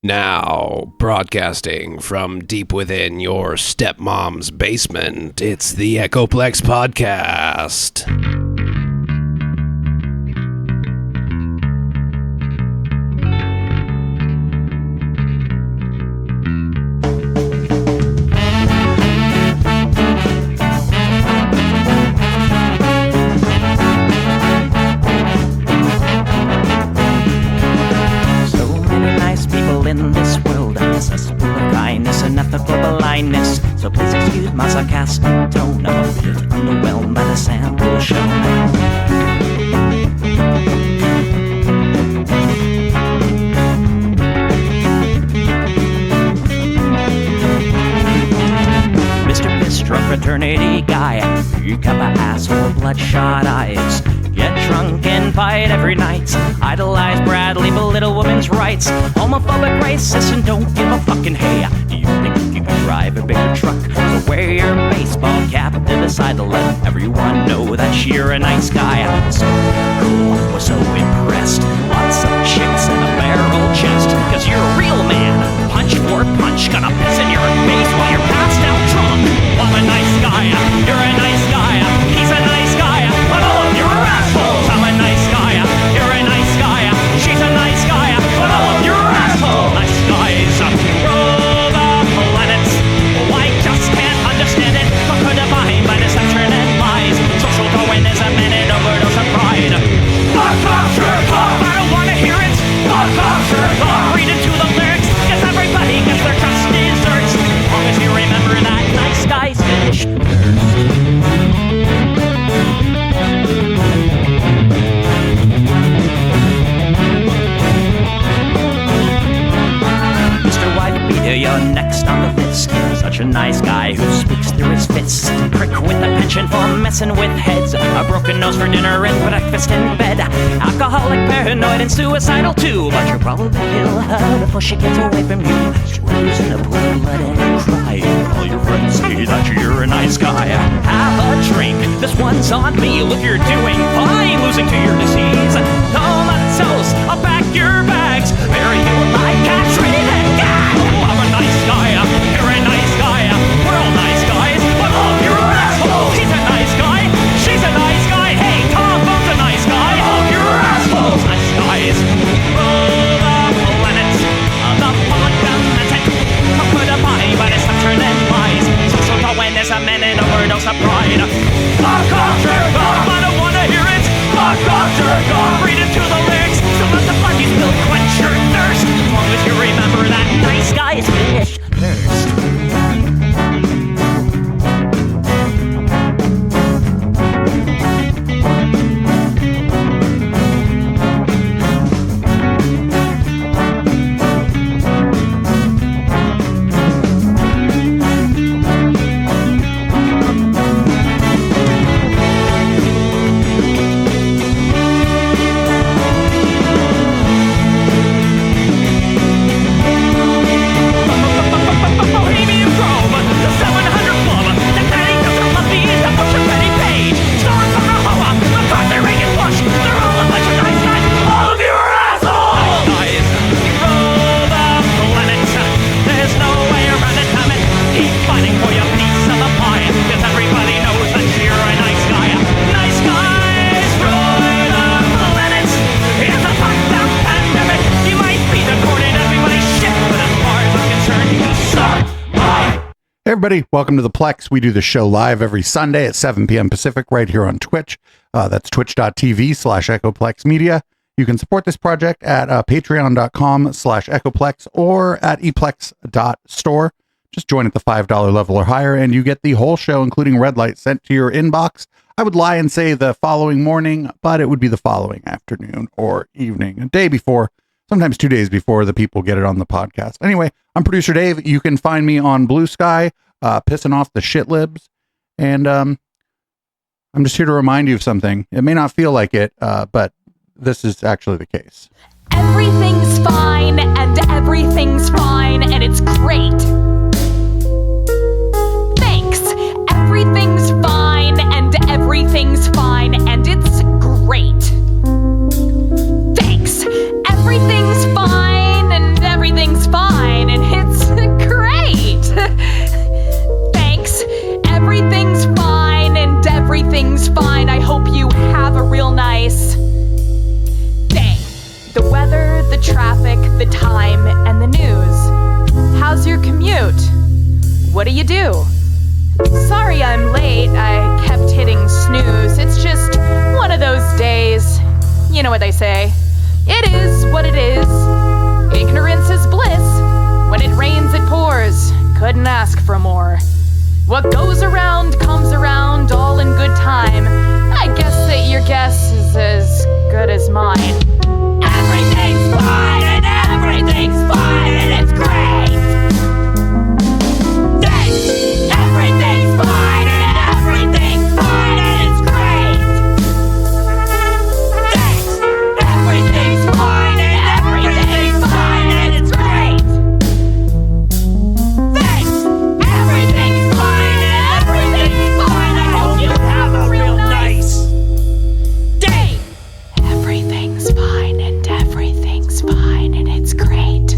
Now, broadcasting from deep within your stepmom's basement, it's the Plex podcast. So please excuse my sarcastic tone. I'm a bit underwhelmed by the sample shown. Mr. Piss-drunk fraternity guy, you got my asshole bloodshot eyes. Get drunk and fight every night. Idolize Bradley, belittle women's rights. Homophobic, racist, and don't give a fucking hey. Do you think you can drive a bigger truck? So wear your baseball cap to the side to let everyone know that you're a nice guy. So cool, we're so impressed. Lots of chicks in a barrel chest. Cause you're a real man. Punch for punch, gonna piss in your face while you're passed out drunk. I'm a nice guy, you're a nice guy. He's a nice guy, but all of you are assholes. I'm a nice guy, you're a nice guy. She's a nice guy, but all of you are assholes. Nice guys rule the planet. I just can't understand it. Conquer divine by deception and lies. Social Darwinism and an overdose of pride. Fuck off, jerk off. I don't wanna hear it. Fuck off, jerk off. Read into the lyrics, cause everybody gets their just desserts. As long as you remember that nice guys finish Mr. Whitebeater, you're next on the list. Such a nice guy who speaks through his fists. Prick with a penchant for messing with heads. A broken nose for dinner and breakfast in bed. Alcoholic, paranoid, and suicidal too. But you'll probably kill her before she gets away from you. She rolls in a pool of blood and cry. All your friends say that you're a nice guy. Have a drink, this one's on me. Look, you're doing fine, losing to your disease. Comatose, I'll pack your bags. Bury you alive, catch, ready to gag. I'm a nice guy, you're a nice guy. We're all nice guys, but all of you are assholes. He's a nice guy, she's a nice guy. Hey, Tom Bone's a nice guy. All of you are assholes. Nice guys rule the planet. The fundamental conquer the body by deception and lies. Social Darwinism and an overdose of pride. Fuck off, jerk off. I don't wanna hear it. Fuck off, jerk off. Read into the lyrics, so let the fucking spill quench your thirst. As long as you remember that nice guys finish first. Everybody, welcome to the Plex. We do the show live every Sunday at 7 p.m. Pacific right here on Twitch. That's twitch.tv/EchoPlex Media. You can support this project at patreon.com/EchoPlex or at eplex.store. Just join at the $5 level or higher, and you get the whole show, including red light, sent to your inbox. I would lie and say the following morning, but it would be the following afternoon or evening, a day before, sometimes 2 days before the people get it on the podcast. Anyway, I'm producer Dave. You can find me on Blue Sky, pissing off the shit libs. And I'm just here to remind you of something. It may not feel like it, but this is actually the case. Everything's fine, and everything's fine, and it's great. Thanks. Everything's fine, and everything's fine, and it's great. Thanks. Everything's fine, and everything's fine. the traffic, the time, and the news. How's your commute? What do you do? Sorry I'm late, I kept hitting snooze. It's just one of those days. You know what they say. It is what it is. Ignorance is bliss. When it rains, it pours. Couldn't ask for more. What goes around comes around, all in good time. I guess that your guess is as good as mine. Everything's fine and everything's fine and it's great. Thanks. Everything's fine and everything's fine and it's great. Thanks. Everything's fine and everything's fine and it's great. Thanks. Everything's fine and everything's fine. I hope you have a real nice day. Everything's fine and everything's fine and it's great.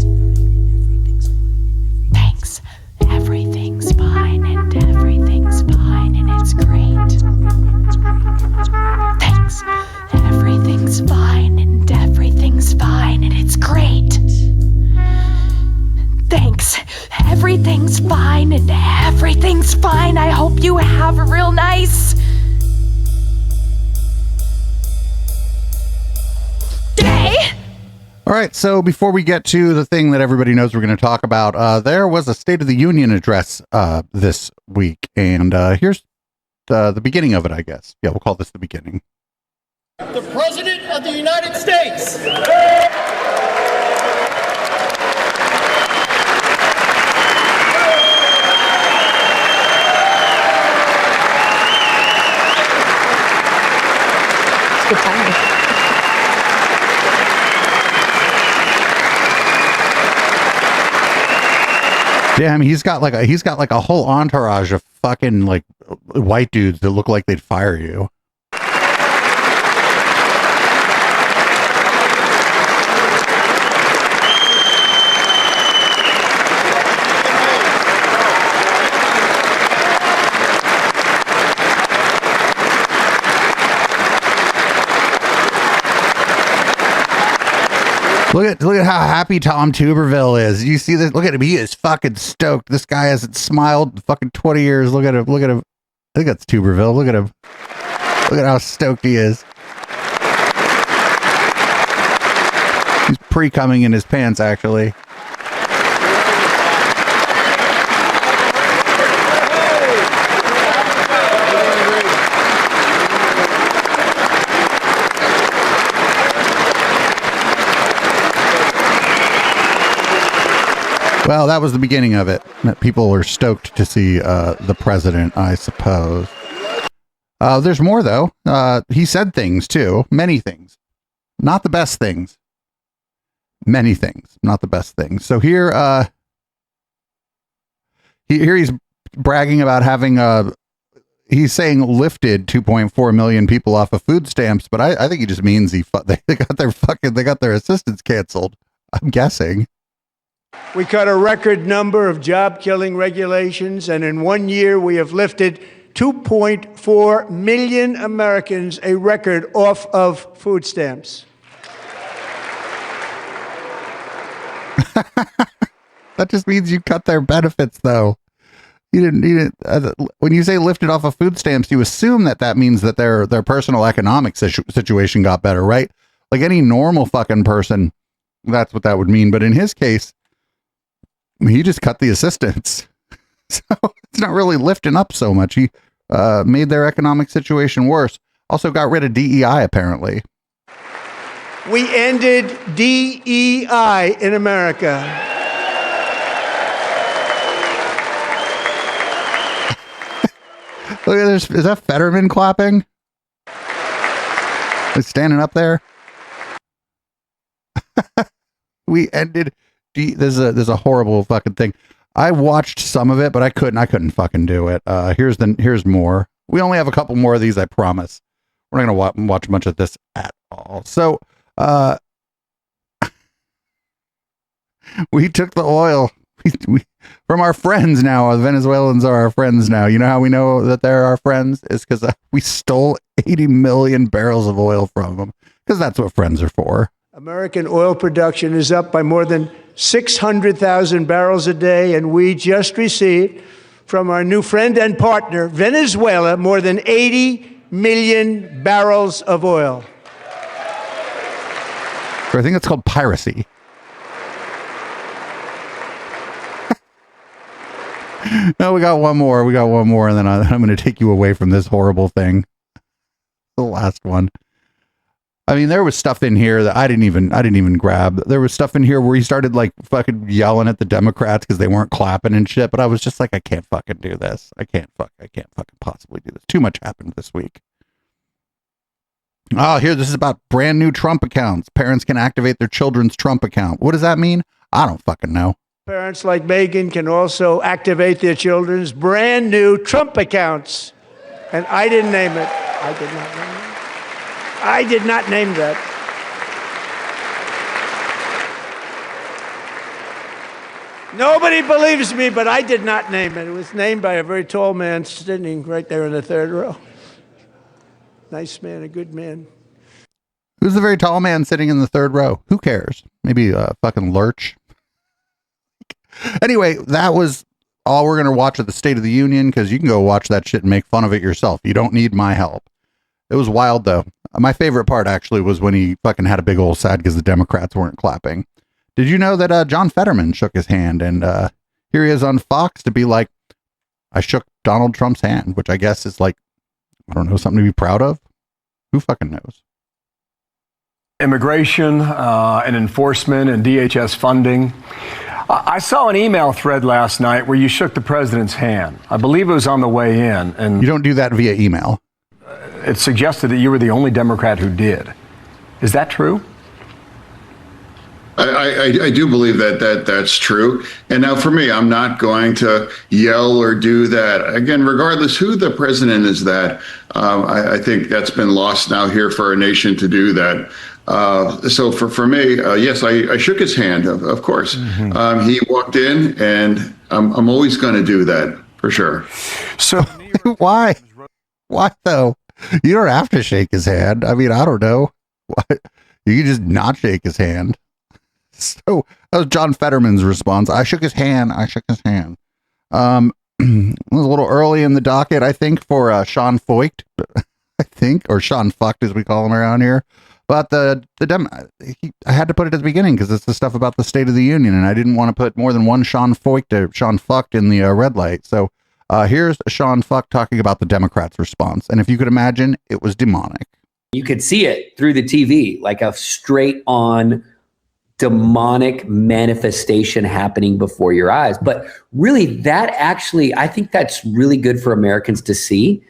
Thanks. Everything's fine and everything's fine and it's great. Thanks. Everything's fine and everything's fine and it's great. Thanks. Everything's fine and everything's fine. I hope you have a real nice day. All right, so before we get to the thing that everybody knows we're going to talk about, there was a State of the Union address this week, and here's the beginning of it, I guess. Yeah, we'll call this the beginning. The President of the United States. Good timing. Damn, he's got like a whole entourage of fucking like white dudes that look like they'd fire you. Look at how happy Tom Tuberville is. You see this? Look at him. He is fucking stoked. This guy hasn't smiled in fucking 20 years. Look at him. Look at him. I think that's Tuberville. Look at him. Look at how stoked he is. He's pre-coming in his pants, actually. Well, that was the beginning of it. People were stoked to see the president, I suppose. There's more, though. He said things, too. Many things. Not the best things. Many things. Not the best things. So here he's bragging about having he's saying lifted 2.4 million people off of food stamps, but I think he just means they got their assistance canceled. I'm guessing. We cut a record number of job-killing regulations, and in 1 year we have lifted 2.4 million Americans, a record, off of food stamps. That just means you cut their benefits, though. You didn't. When you say lifted off of food stamps, you assume that means that their personal economic situation got better, right? Like any normal fucking person, that's what that would mean. But in his case, he just cut the assistance. So it's not really lifting up so much. He made their economic situation worse. Also got rid of DEI, apparently. We ended DEI in America. Look at this. Is that Fetterman clapping? He's standing up there. We ended. There's a horrible fucking thing. I watched some of it, but I couldn't fucking do it. Here's more. We only have a couple more of these, I promise. We're not gonna watch much of this at all. So, we took the oil from our friends now. The Venezuelans are our friends now. You know how we know that they're our friends? Is because we stole 80 million barrels of oil from them. Because that's what friends are for. American oil production is up by more than 600,000 barrels a day, and we just received from our new friend and partner, Venezuela, more than 80 million barrels of oil. So I think it's called piracy. No, we got one more. And then I'm going to take you away from this horrible thing. The last one. I mean, there was stuff in here that I didn't even grab. There was stuff in here where he started like fucking yelling at the Democrats because they weren't clapping and shit. But I was just like, I can't fucking do this. I can't fucking possibly do this. Too much happened this week. Oh, here, this is about brand new Trump accounts. Parents can activate their children's Trump account. What does that mean? I don't fucking know. Parents like Megan can also activate their children's brand new Trump accounts. And I didn't name it. I did not name it. I did not name that. Nobody believes me, but I did not name it. It was named by a very tall man sitting right there in the third row. Nice man, a good man. Who's the very tall man sitting in the third row? Who cares? Maybe fucking Lurch. Anyway, that was all we're going to watch at the State of the Union, because you can go watch that shit and make fun of it yourself. You don't need my help. It was wild, though. My favorite part, actually, was when he fucking had a big old sad because the Democrats weren't clapping. Did you know that John Fetterman shook his hand? And here he is on Fox to be like, I shook Donald Trump's hand, which I guess is like, I don't know, something to be proud of? Who fucking knows? Immigration and enforcement and DHS funding. I saw an email thread last night where you shook the president's hand. I believe it was on the way in. And you don't do that via email. It suggested that you were the only Democrat who did. Is that true? I do believe that's true. And now for me, I'm not going to yell or do that. Again, regardless who the president is, I think that's been lost now here for our nation to do that. So for me, yes, I shook his hand, of course. Mm-hmm. He walked in, and I'm always going to do that for sure. So why though? You don't have to shake his hand. I mean, I don't know. What? You can just not shake his hand. So that was John Fetterman's response. I shook his hand. It was a little early in the docket, I think, for Sean Foicht, I think, or Sean Fucked as we call him around here. But I had to put it at the beginning because it's the stuff about the State of the Union, and I didn't want to put more than one Sean Foicht or Sean Fucked in the red light. So here's Sean Fuck talking about the Democrats' response. And if you could imagine, it was demonic. You could see it through the TV, like a straight on demonic manifestation happening before your eyes. But really, I think that's really good for Americans to see,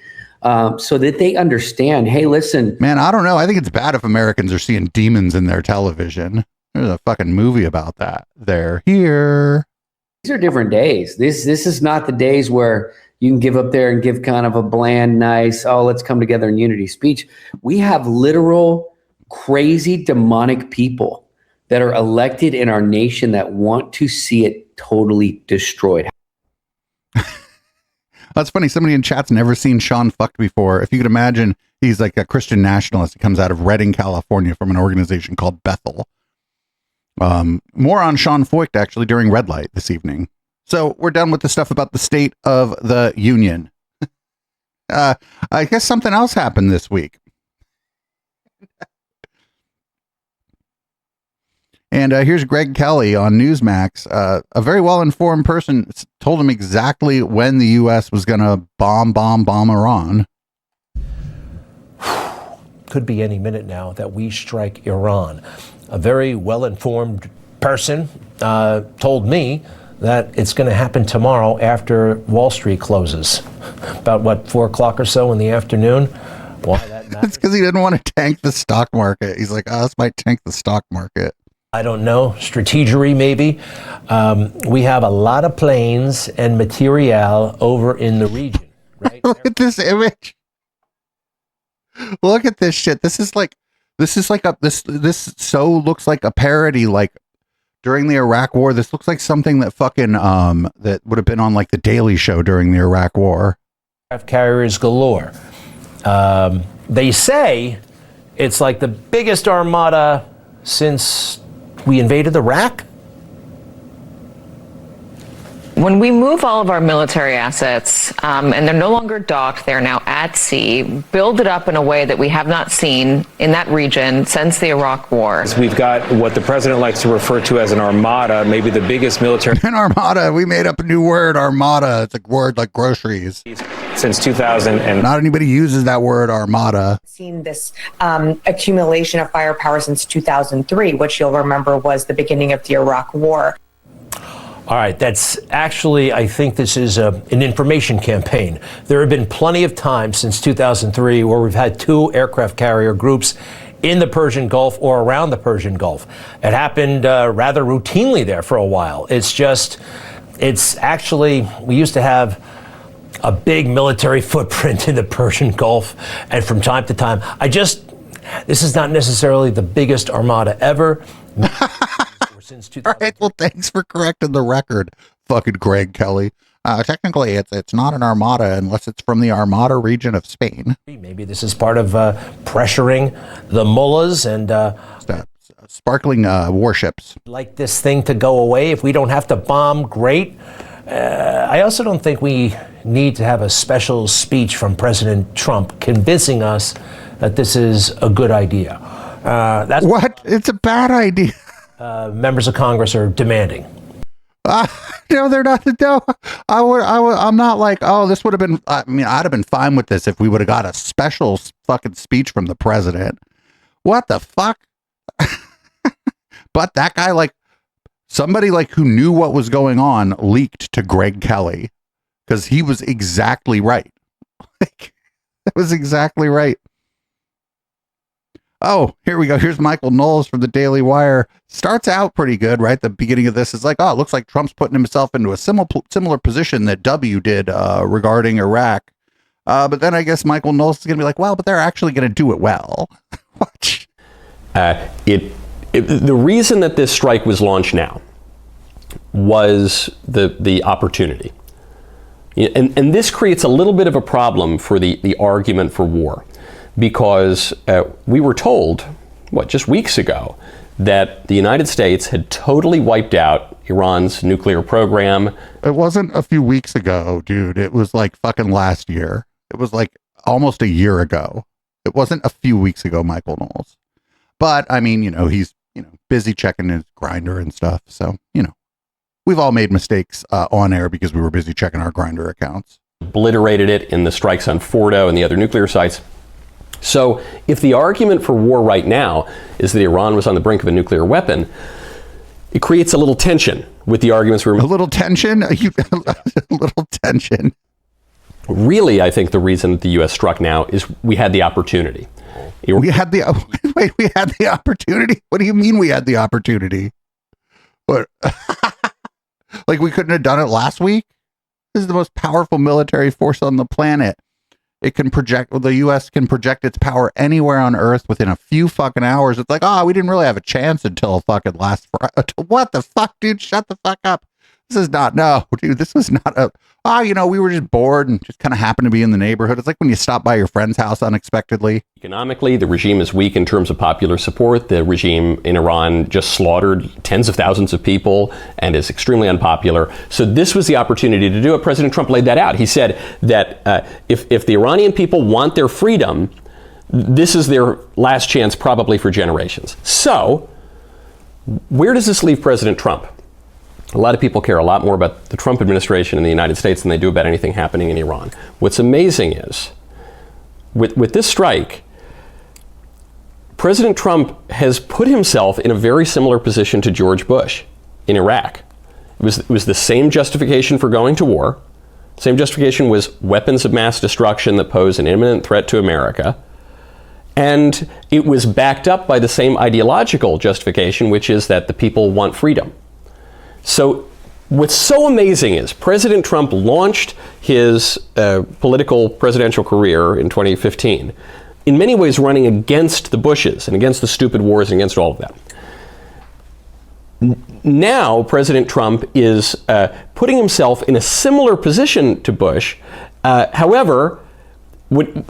so that they understand, hey, listen. Man, I don't know. I think it's bad if Americans are seeing demons in their television. There's a fucking movie about that. They're here. These are different days. This is not the days where you can give up there and give kind of a bland, nice, let's come together in unity speech. We have literal, crazy, demonic people that are elected in our nation that want to see it totally destroyed. That's funny. Somebody in chat's never seen Sean Fucked before. If you could imagine, he's like a Christian nationalist. He comes out of Redding, California, from an organization called Bethel. More on Sean Foicht, actually, during Red Light this evening. So we're done with the stuff about the State of the Union. I guess something else happened this week. And here's Greg Kelly on Newsmax. A very well-informed person told him exactly when the U.S. was going to bomb Iran. Could be any minute now that we strike Iran. A very well-informed person told me that it's going to happen tomorrow after Wall Street closes. About, 4 o'clock or so in the afternoon? Why that matters? It's because he didn't want to tank the stock market. He's like, this might tank the stock market. I don't know, strategery maybe. We have a lot of planes and material over in the region, right? Look at this image. Look at this shit. This so looks like a parody, like during the Iraq War. This looks like something that fucking that would have been on like the Daily Show during the Iraq War. Aircraft carriers galore. They say it's like the biggest armada since we invaded Iraq? When we move all of our military assets, and they're no longer docked, they're now at sea, build it up in a way that we have not seen in that region since the Iraq War. We've got what the president likes to refer to as an armada, maybe the biggest military. An armada. We made up a new word, armada. It's a word like groceries. Since 2000. And not anybody uses that word, armada. Seen this accumulation of firepower since 2003, which you'll remember was the beginning of the Iraq War. All right, that's actually, I think this is an information campaign. There have been plenty of times since 2003 where we've had 2 aircraft carrier groups in the Persian Gulf or around the Persian Gulf. It happened rather routinely there for a while. It's actually, we used to have a big military footprint in the Persian Gulf, and from time to time, this is not necessarily the biggest armada ever. Since 2000. All right, well, thanks for correcting the record, fucking Greg Kelly. Technically, it's not an armada unless it's from the Armada region of Spain. Maybe this is part of pressuring the mullahs and sparkling warships. Like this thing to go away. If we don't have to bomb, great. I also don't think we need to have a special speech from President Trump convincing us that this is a good idea. That's what? It's a bad idea. Members of Congress are demanding. No, they're not. No, I'm not like, oh, this would have been, I mean, I'd have been fine with this if we would have got a special fucking speech from the president. What the fuck? But that guy, like, somebody like who knew what was going on leaked to Greg Kelly because he was exactly right. Like, that was exactly right. Oh, here we go. Here's Michael Knowles from the Daily Wire. Starts out pretty good, right? The beginning of this is like, oh, it looks like Trump's putting himself into a similar position that W did regarding Iraq. But then I guess Michael Knowles is going to be like, well, but they're actually going to do it well. Watch. The reason that this strike was launched now was the opportunity. And this creates a little bit of a problem for the argument for war. Because we were told, just weeks ago, that the United States had totally wiped out Iran's nuclear program. It wasn't a few weeks ago, dude. It was like fucking last year. It was like almost a year ago. It wasn't a few weeks ago, Michael Knowles. But, I mean, he's, busy checking his grinder and stuff. So, we've all made mistakes on air because we were busy checking our grinder accounts. Obliterated it in the strikes on Fordo and the other nuclear sites. So if the argument for war right now is that Iran was on the brink of a nuclear weapon, it creates a little tension with the arguments we're... A little tension? A little tension. Really, I think the reason that the U.S. struck now is we had the opportunity. We had the opportunity? What do you mean we had the opportunity? What? Like we couldn't have done it last week? This is the most powerful military force on the planet. The U.S. can project its power anywhere on Earth within a few fucking hours. It's like, we didn't really have a chance until fucking last Friday. What the fuck, dude? Shut the fuck up. This is not, this was not we were just bored and just kind of happened to be in the neighborhood. It's like when you stop by your friend's house unexpectedly. Economically, the regime is weak in terms of popular support. The regime in Iran just slaughtered tens of thousands of people and is extremely unpopular. So this was the opportunity to do it. President Trump laid that out. He said that if the Iranian people want their freedom, this is their last chance probably for generations. So where does this leave President Trump? A lot of people care a lot more about the Trump administration in the United States than they do about anything happening in Iran. What's amazing is, with this strike, President Trump has put himself in a very similar position to George Bush in Iraq. It was the same justification for going to war. Same justification was weapons of mass destruction that pose an imminent threat to America. And it was backed up by the same ideological justification, which is that the people want freedom. So what's so amazing is President Trump launched his political presidential career in 2015, in many ways running against the Bushes and against the stupid wars and against all of that. Now, President Trump is putting himself in a similar position to Bush. However,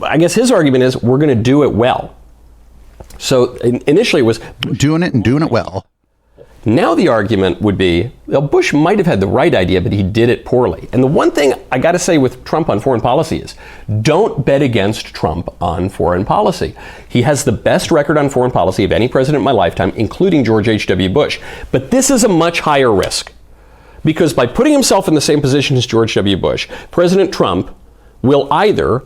I guess his argument is we're going to do it well. So initially it was doing it and doing it well. Now the argument would be, well, Bush might have had the right idea, but he did it poorly. And the one thing I got to say with Trump on foreign policy is, don't bet against Trump on foreign policy. He has the best record on foreign policy of any president in my lifetime, including George H.W. Bush. But this is a much higher risk. Because by putting himself in the same position as George W. Bush, President Trump will either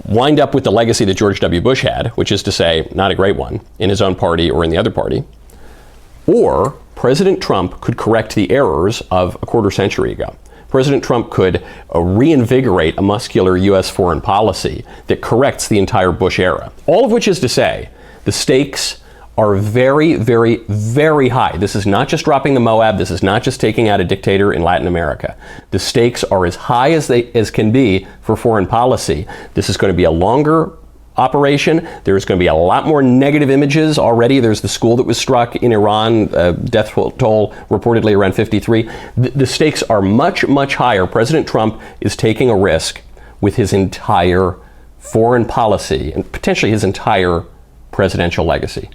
wind up with the legacy that George W. Bush had, which is to say, not a great one, in his own party or in the other party, or President Trump could correct the errors of a quarter century ago. President Trump could reinvigorate a muscular U.S. foreign policy that corrects the entire Bush era. All of which is to say, the stakes are very, very, very high. This is not just dropping the Moab. This is not just taking out a dictator in Latin America. The stakes are as high as can be for foreign policy. This is going to be a longer operation. There's going to be a lot more negative images already. There's the school that was struck in Iran, death toll reportedly around 53. The stakes are much, much higher. President Trump is taking a risk with his entire foreign policy and potentially his entire presidential legacy.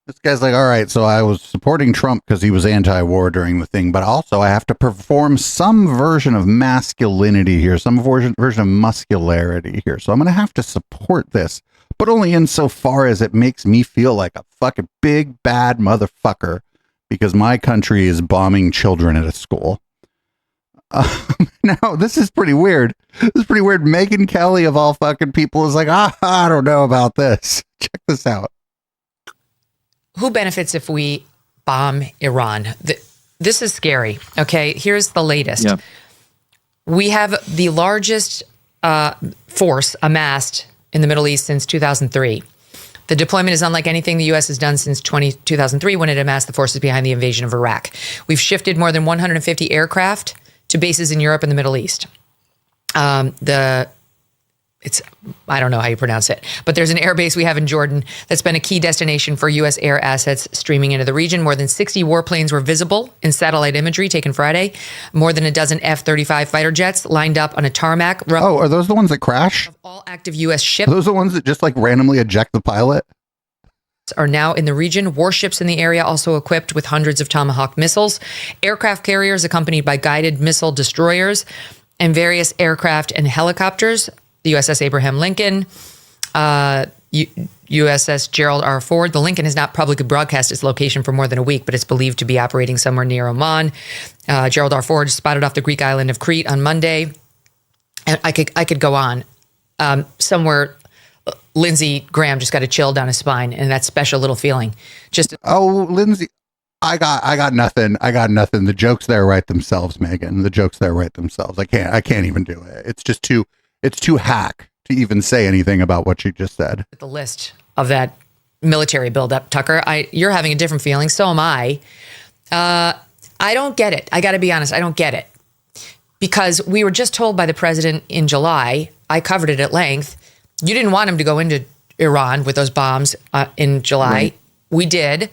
This guy's like, all right, so I was supporting Trump because he was anti-war during the thing, but also I have to perform some version of masculinity here, some version of muscularity here. So I'm going to have to support this, but only insofar as it makes me feel like a fucking big, bad motherfucker because my country is bombing children at a school. Now, this is pretty weird. This is pretty weird. Megyn Kelly, of all fucking people, is like, I don't know about this. Check this out. Who benefits if we bomb Iran? This is scary. Okay, here's the latest. Yeah. We have the largest force amassed in the Middle East since 2003. The deployment is unlike anything the U.S. has done since 2003 when it amassed the forces behind the invasion of Iraq. We've shifted more than 150 aircraft to bases in Europe and the Middle East. I don't know how you pronounce it, but there's an airbase we have in Jordan that's been a key destination for U.S. air assets streaming into the region. More than 60 warplanes were visible in satellite imagery taken Friday. More than a dozen F-35 fighter jets lined up on a tarmac. Oh, are those the ones that crash? All active U.S. ships. Are those the ones that just like randomly eject the pilot? Are now in the region. Warships in the area also equipped with hundreds of Tomahawk missiles. Aircraft carriers accompanied by guided missile destroyers and various aircraft and helicopters. The USS Abraham Lincoln, USS Gerald R. Ford. The Lincoln has not publicly broadcast its location for more than a week, but it's believed to be operating somewhere near Oman. Gerald R. Ford spotted off the Greek island of Crete on Monday. And I could go on. Somewhere, Lindsey Graham just got a chill down his spine, and that special little feeling. Lindsey, I got nothing. The jokes there write themselves, Megan. The jokes there write themselves. I can't even do it. It's just too. It's too hack to even say anything about what you just said. The list of that military buildup, Tucker, you're having a different feeling. So am I. I don't get it. I got to be honest. I don't get it. Because we were just told by the president in July, I covered it at length, you didn't want him to go into Iran with those bombs in July. Right. We did.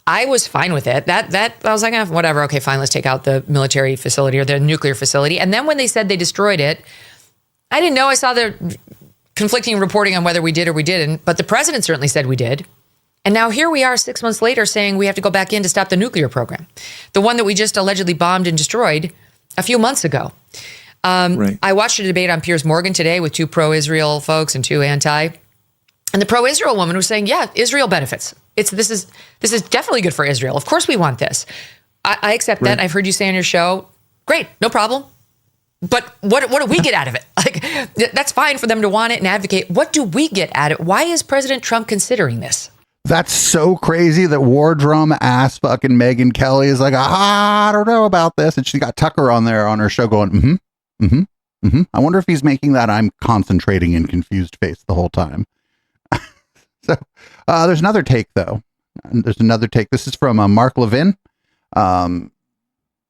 I was fine with it. That I was like, whatever. Okay, fine. Let's take out the military facility or the nuclear facility. And then when they said they destroyed it, I didn't know. I saw the conflicting reporting on whether we did or we didn't, but the president certainly said we did. And now here we are 6 months later saying we have to go back in to stop the nuclear program, the one that we just allegedly bombed and destroyed a few months ago. Right. I watched a debate on Piers Morgan today with two pro-Israel folks and two anti. And the pro-Israel woman was saying, yeah, Israel benefits. This is definitely good for Israel. Of course we want this. I accept that. I've heard you say on your show, great, no problem. But what do we get out of it? Like, that's fine for them to want it and advocate. What do we get out of it? Why is President Trump considering this? That's so crazy that war drum ass fucking Megyn Kelly is like, I don't know about this. And she got Tucker on there on her show going, I wonder if he's making that I'm concentrating in confused face the whole time. So there's another take, though. There's another take. This is from Mark Levin.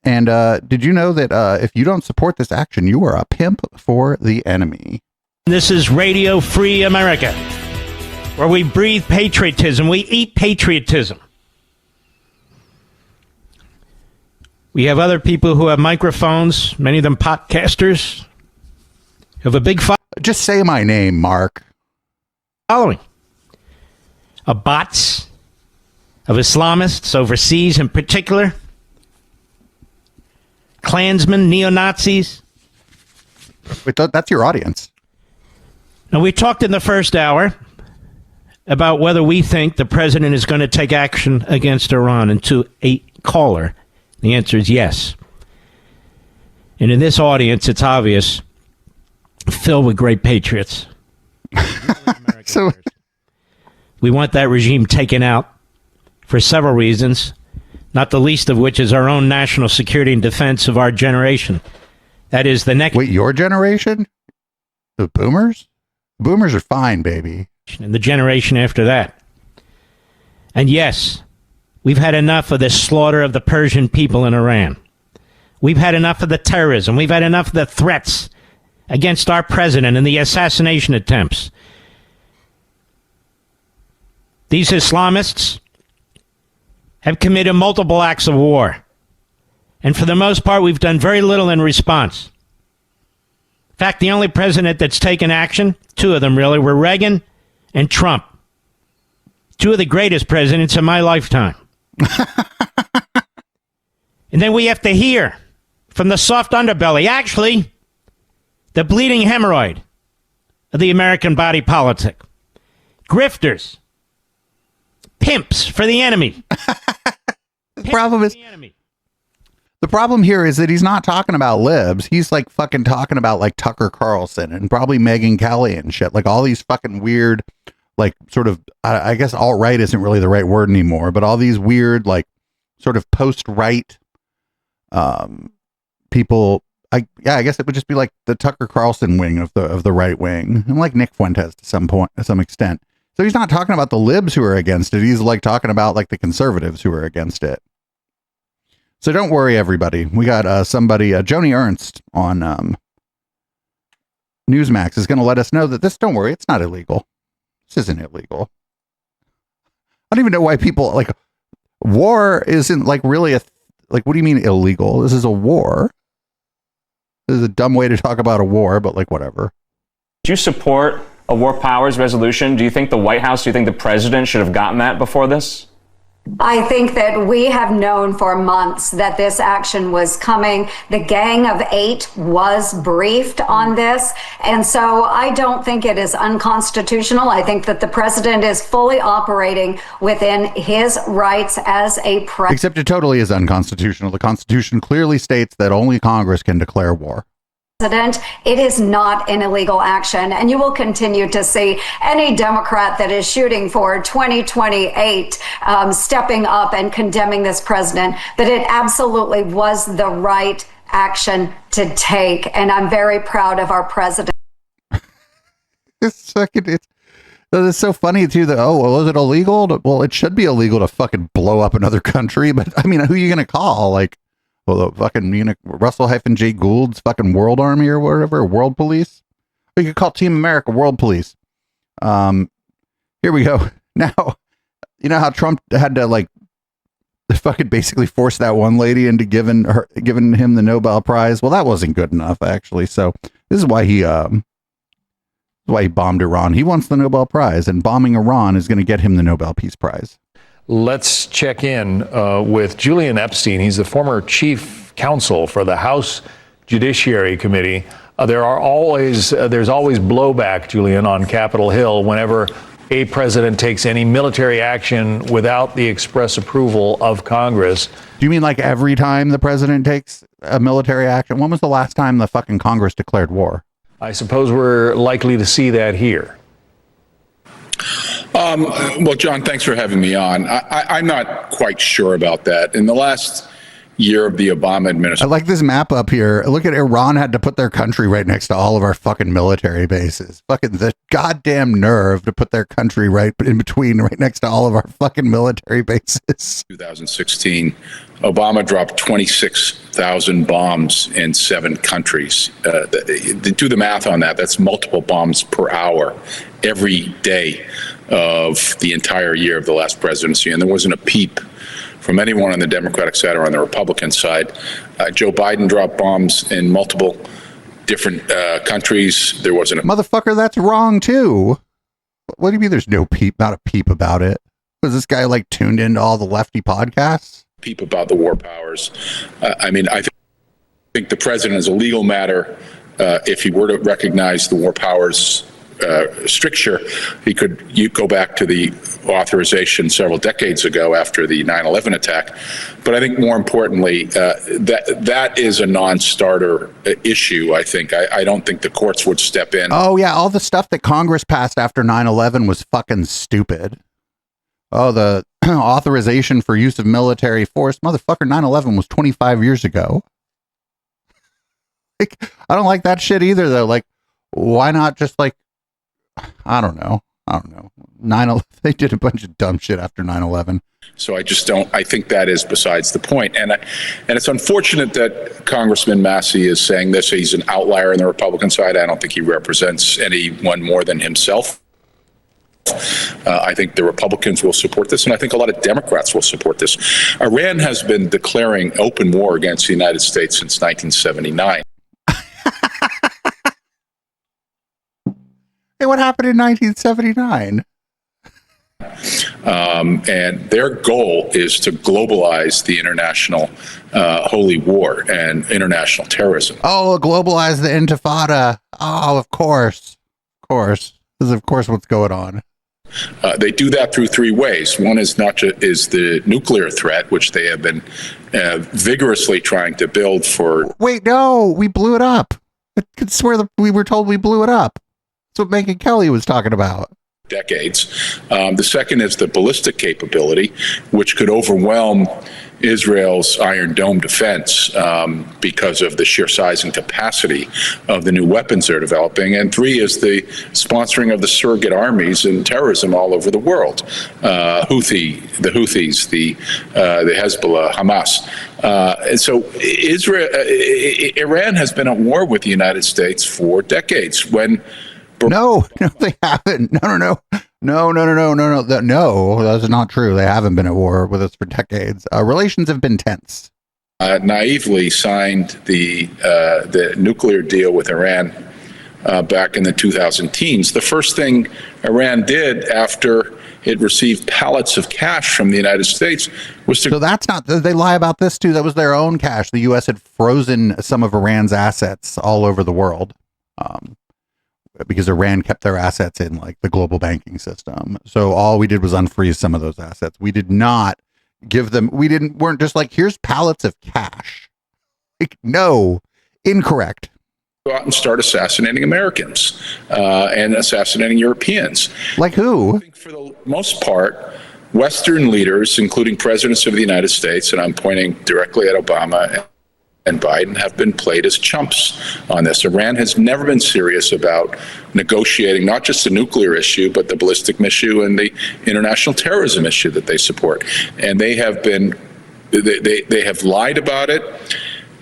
And did you know that if you don't support this action, you are a pimp for the enemy? This is Radio Free America, where we breathe patriotism. We eat patriotism. We have other people who have microphones, many of them podcasters. of a big Just say my name, Mark. Following of bots, of Islamists overseas in particular, Klansmen, neo-Nazis. Wait, that's your audience. Now, we talked in the first hour about whether we think the president is going to take action against Iran, and to a caller, the answer is yes. And in this audience, it's obvious, filled with great patriots. So we want that regime taken out for several reasons, not the least of which is our own national security and defense of our generation. That is the next... Wait, your generation? The boomers? Boomers are fine, baby. And the generation after that. And yes, we've had enough of the slaughter of the Persian people in Iran. We've had enough of the terrorism. We've had enough of the threats against our president and the assassination attempts. These Islamists have committed multiple acts of war. And for the most part, we've done very little in response. In fact, the only president that's taken action, two of them really, were Reagan and Trump. Two of the greatest presidents in my lifetime. And then we have to hear from the soft underbelly, actually, the bleeding hemorrhoid of the American body politic. Grifters. Pimps for the enemy. The problem here is that he's not talking about libs. He's like fucking talking about like Tucker Carlson and probably Megyn Kelly and shit. Like all these fucking weird, like sort of, I guess alt-right isn't really the right word anymore, but all these weird, like sort of post-right people. I guess it would just be like the Tucker Carlson wing of the right wing, and like Nick Fuentes to some extent. So he's not talking about the libs who are against it. He's like talking about like the conservatives who are against it. So don't worry, everybody. We got somebody, Joni Ernst on Newsmax is going to let us know that don't worry, it's not illegal. This isn't illegal. I don't even know why people like war isn't like really like, what do you mean illegal? This is a war. This is a dumb way to talk about a war, but like whatever. Do you support a war powers resolution? Do you think the White House, do you think the president should have gotten that before this? I think that we have known for months that this action was coming. The Gang of Eight was briefed on this. And so I don't think it is unconstitutional. I think that the president is fully operating within his rights as a president. Except it totally is unconstitutional. The Constitution clearly states that only Congress can declare war. It is not an illegal action, and you will continue to see any Democrat that is shooting for 2028 stepping up and condemning this president, that it absolutely was the right action to take, and I'm very proud of our president. It's so funny too that, is it illegal? Well, it should be illegal to fucking blow up another country, but I mean, who are you going to call? Like, well, the fucking Russell-J. Gould's fucking World Army or whatever, World Police. We could call Team America World Police. Here we go. Now, you know how Trump had to like fucking basically force that one lady into giving him the Nobel Prize. Well, that wasn't good enough, actually. So this is why he bombed Iran. He wants the Nobel Prize, and bombing Iran is going to get him the Nobel Peace Prize. Let's check in with Julian Epstein. He's the former chief counsel for the House Judiciary Committee. There's always blowback, Julian, on Capitol Hill whenever a president takes any military action without the express approval of Congress. Do you mean like every time the president takes a military action? When was the last time the fucking Congress declared war? I suppose we're likely to see that here. Well, John, thanks for having me on. I'm not quite sure about that. In the last year of the Obama administration, I like this map up here. Look at Iran had to put their country right next to all of our fucking military bases. Fucking the goddamn nerve to put their country right in between, right next to all of our fucking military bases. 2016, Obama dropped 26,000 bombs in 7 countries. Do the math on that. That's multiple bombs per hour every day of the entire year of the last presidency. And there wasn't a peep from anyone on the Democratic side or on the Republican side. Joe Biden dropped bombs in multiple different countries. There wasn't a motherfucker. That's wrong too. What do you mean? There's no peep, not a peep about it. Was this guy like tuned into all the lefty podcasts? peep about the war powers. I mean, I think the president, as a legal matter, if he were to recognize the war powers stricture, you go back to the authorization several decades ago after the 9/11 attack. But I think more importantly, that is a non-starter issue. I think I don't think the courts would step in. Oh yeah, all the stuff that Congress passed after 9/11 was fucking stupid. Oh, the authorization for use of military force, motherfucker. 9/11 was 25 years ago. Like, I don't like that shit either, though. Like, why not just like, I don't know. 9/11, they did a bunch of dumb shit after 9/11. So I just don't. I think that is besides the point. And it's unfortunate that Congressman Massey is saying this. He's an outlier on the Republican side. I don't think he represents anyone more than himself. I think the Republicans will support this, and I think a lot of Democrats will support this. Iran has been declaring open war against the United States since 1979. Hey, what happened in 1979? And their goal is to globalize the international holy war and international terrorism. Oh, globalize the Intifada. Oh, of course. This is, of course, what's going on. They do that through three ways. One is is the nuclear threat, which they have been vigorously trying to build for. Wait, no, we blew it up. I could swear that we were told we blew it up. That's what Megyn Kelly was talking about. Decades. The second is the ballistic capability, which could overwhelm Israel's Iron Dome defense because of the sheer size and capacity of the new weapons they're developing. And three is the sponsoring of the surrogate armies and terrorism all over the world. The Houthis, the Hezbollah, Hamas. And so Iran has been at war with the United States for decades. No, they haven't. No, that's not true. They haven't been at war with us for decades. Relations have been tense. Naively signed the nuclear deal with Iran back in the 2010s. The first thing Iran did after it received pallets of cash from the United States was to. So that's not. They lie about this too. That was their own cash. The U.S. had frozen some of Iran's assets all over the world. Because Iran kept their assets in like the global banking system. So all we did was unfreeze some of those assets. We did not give them, weren't just like, here's pallets of cash. Like, no, incorrect. Go out and start assassinating Americans and assassinating Europeans. Like who? I think for the most part, Western leaders, including presidents of the United States, and I'm pointing directly at Obama and Biden, have been played as chumps on this. Iran has never been serious about negotiating not just the nuclear issue, but the ballistic issue and the international terrorism issue that they support. And they have been, they have lied about it.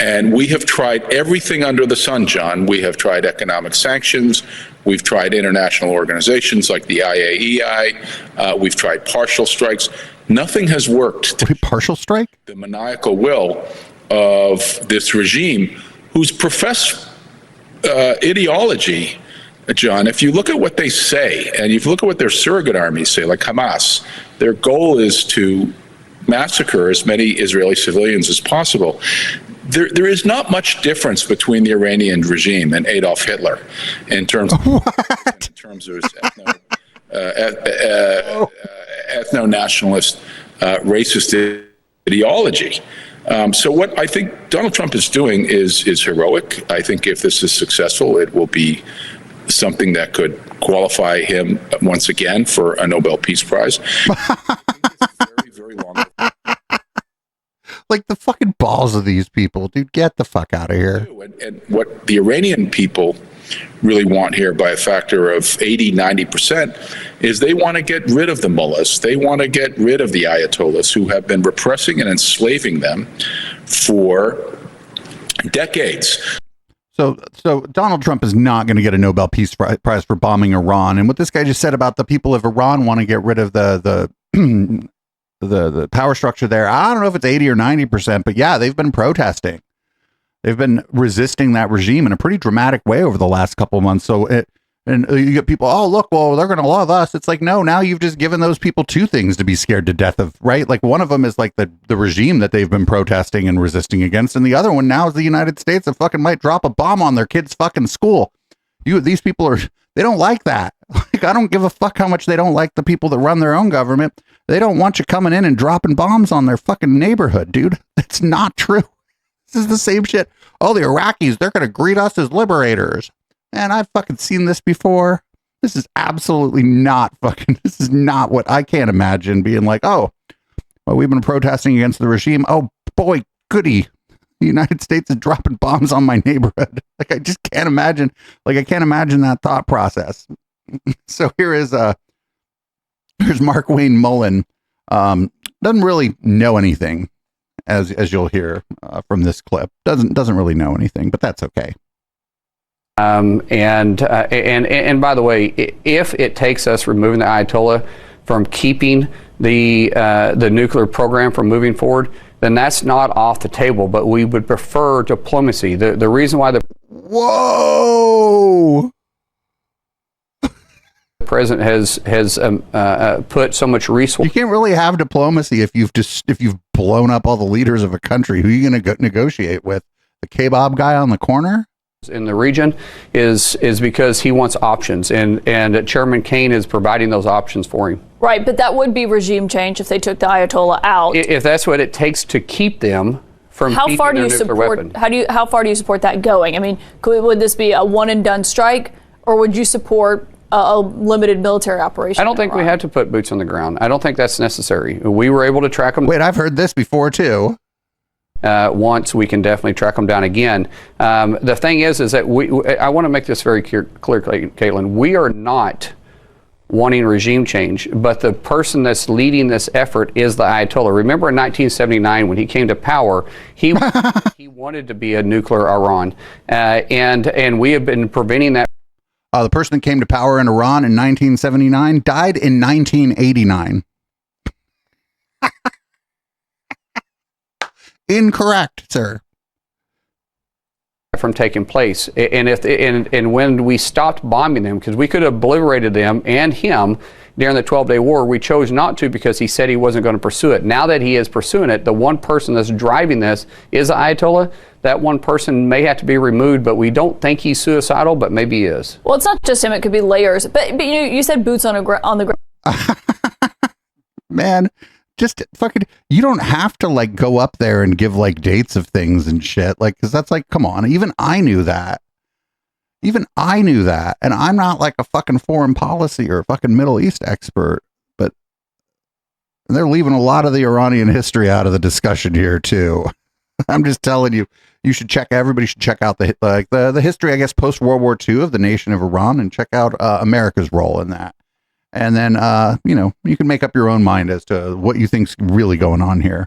And we have tried everything under the sun, John. We have tried economic sanctions. We've tried international organizations like the IAEI. We've tried partial strikes. Nothing has worked. Partial strike? The maniacal will of this regime, whose professed ideology, John, if you look at what they say, and if you look at what their surrogate armies say, like Hamas, their goal is to massacre as many Israeli civilians as possible. There is not much difference between the Iranian regime and Adolf Hitler in terms of his ethno-nationalist, racist ideology. So what I think Donald Trump is doing is heroic. I think if this is successful, it will be something that could qualify him once again for a Nobel Peace Prize. Very, very long. Like the fucking balls of these people, dude, get the fuck out of here. And what the Iranian people really want here by a factor of 80-90% is they want to get rid of the mullahs. They want to get rid of the ayatollahs who have been repressing and enslaving them for decades. So Donald Trump is not going to get a Nobel Peace Prize for bombing Iran. And what this guy just said about the people of Iran want to get rid of the power structure there, I don't know if it's 80 or 90%, but yeah, they've been protesting. They've been resisting that regime in a pretty dramatic way over the last couple of months. So and you get people, oh, look, well, they're going to love us. It's like, no, now you've just given those people two things to be scared to death of, right? Like one of them is like the regime that they've been protesting and resisting against. And the other one now is the United States that fucking might drop a bomb on their kids' fucking school. These people they don't like that. Like, I don't give a fuck how much they don't like the people that run their own government. They don't want you coming in and dropping bombs on their fucking neighborhood, dude. It's not true. This is the same shit. Oh, the Iraqis, they're going to greet us as liberators. And I've fucking seen this before. This is absolutely not this is not what I can't imagine being like, oh, well, we've been protesting against the regime. Oh, boy, goody. The United States is dropping bombs on my neighborhood. Like, I just can't imagine. Like, I can't imagine that thought process. So here's Mark Wayne Mullen. Doesn't really know anything. As you'll hear from this clip, doesn't really know anything, but that's okay. And by the way, if it takes us removing the Ayatollah from keeping the nuclear program from moving forward, then that's not off the table. But we would prefer diplomacy. The reason why the president has put so much resource. You can't really have diplomacy if you've blown up all the leaders of a country. Who are you going to negotiate with? The kebab guy on the corner? In the region is because he wants options, and Chairman Kaine is providing those options for him. Right, but that would be regime change if they took the Ayatollah out. If that's what it takes to keep them from how far do you support? Weapon. How far do you support that going? I mean, would this be a one and done strike, or would you support a limited military operation? I don't think we had to put boots on the ground. I don't think that's necessary. We were able to track them. Wait, I've heard this before too. Once we can definitely track them down again. The thing is that I want to make this very clear, Caitlin. We are not wanting regime change, but the person that's leading this effort is the Ayatollah. Remember in 1979 when he came to power, he wanted to be a nuclear Iran, and we have been preventing that. The person that came to power in Iran in 1979 died in 1989. Incorrect, sir. From taking place, and when we stopped bombing them, because we could have obliterated them and him during the 12-day war, we chose not to because he said he wasn't going to pursue it. Now that he is pursuing it, the one person that's driving this is the Ayatollah. That one person may have to be removed, but we don't think he's suicidal, but maybe he is. Well, it's not just him; it could be layers. But you said boots on the ground. Man. Just fucking, you don't have to like go up there and give like dates of things and shit. Like, cause that's like, come on. Even I knew that. And I'm not like a fucking foreign policy or a fucking Middle East expert, but they're leaving a lot of the Iranian history out of the discussion here too. I'm just telling you, everybody should check out the history, I guess, post World War II of the nation of Iran and check out America's role in that. And then, you can make up your own mind as to what you think's really going on here.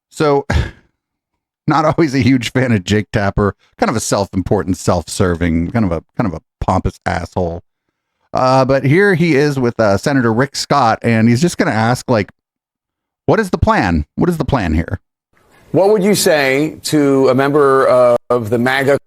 So, not always a huge fan of Jake Tapper, kind of a self-important, self-serving, kind of a pompous asshole. But here he is with Senator Rick Scott, and he's just going to ask, like, what is the plan? What is the plan here? What would you say to a member of the MAGA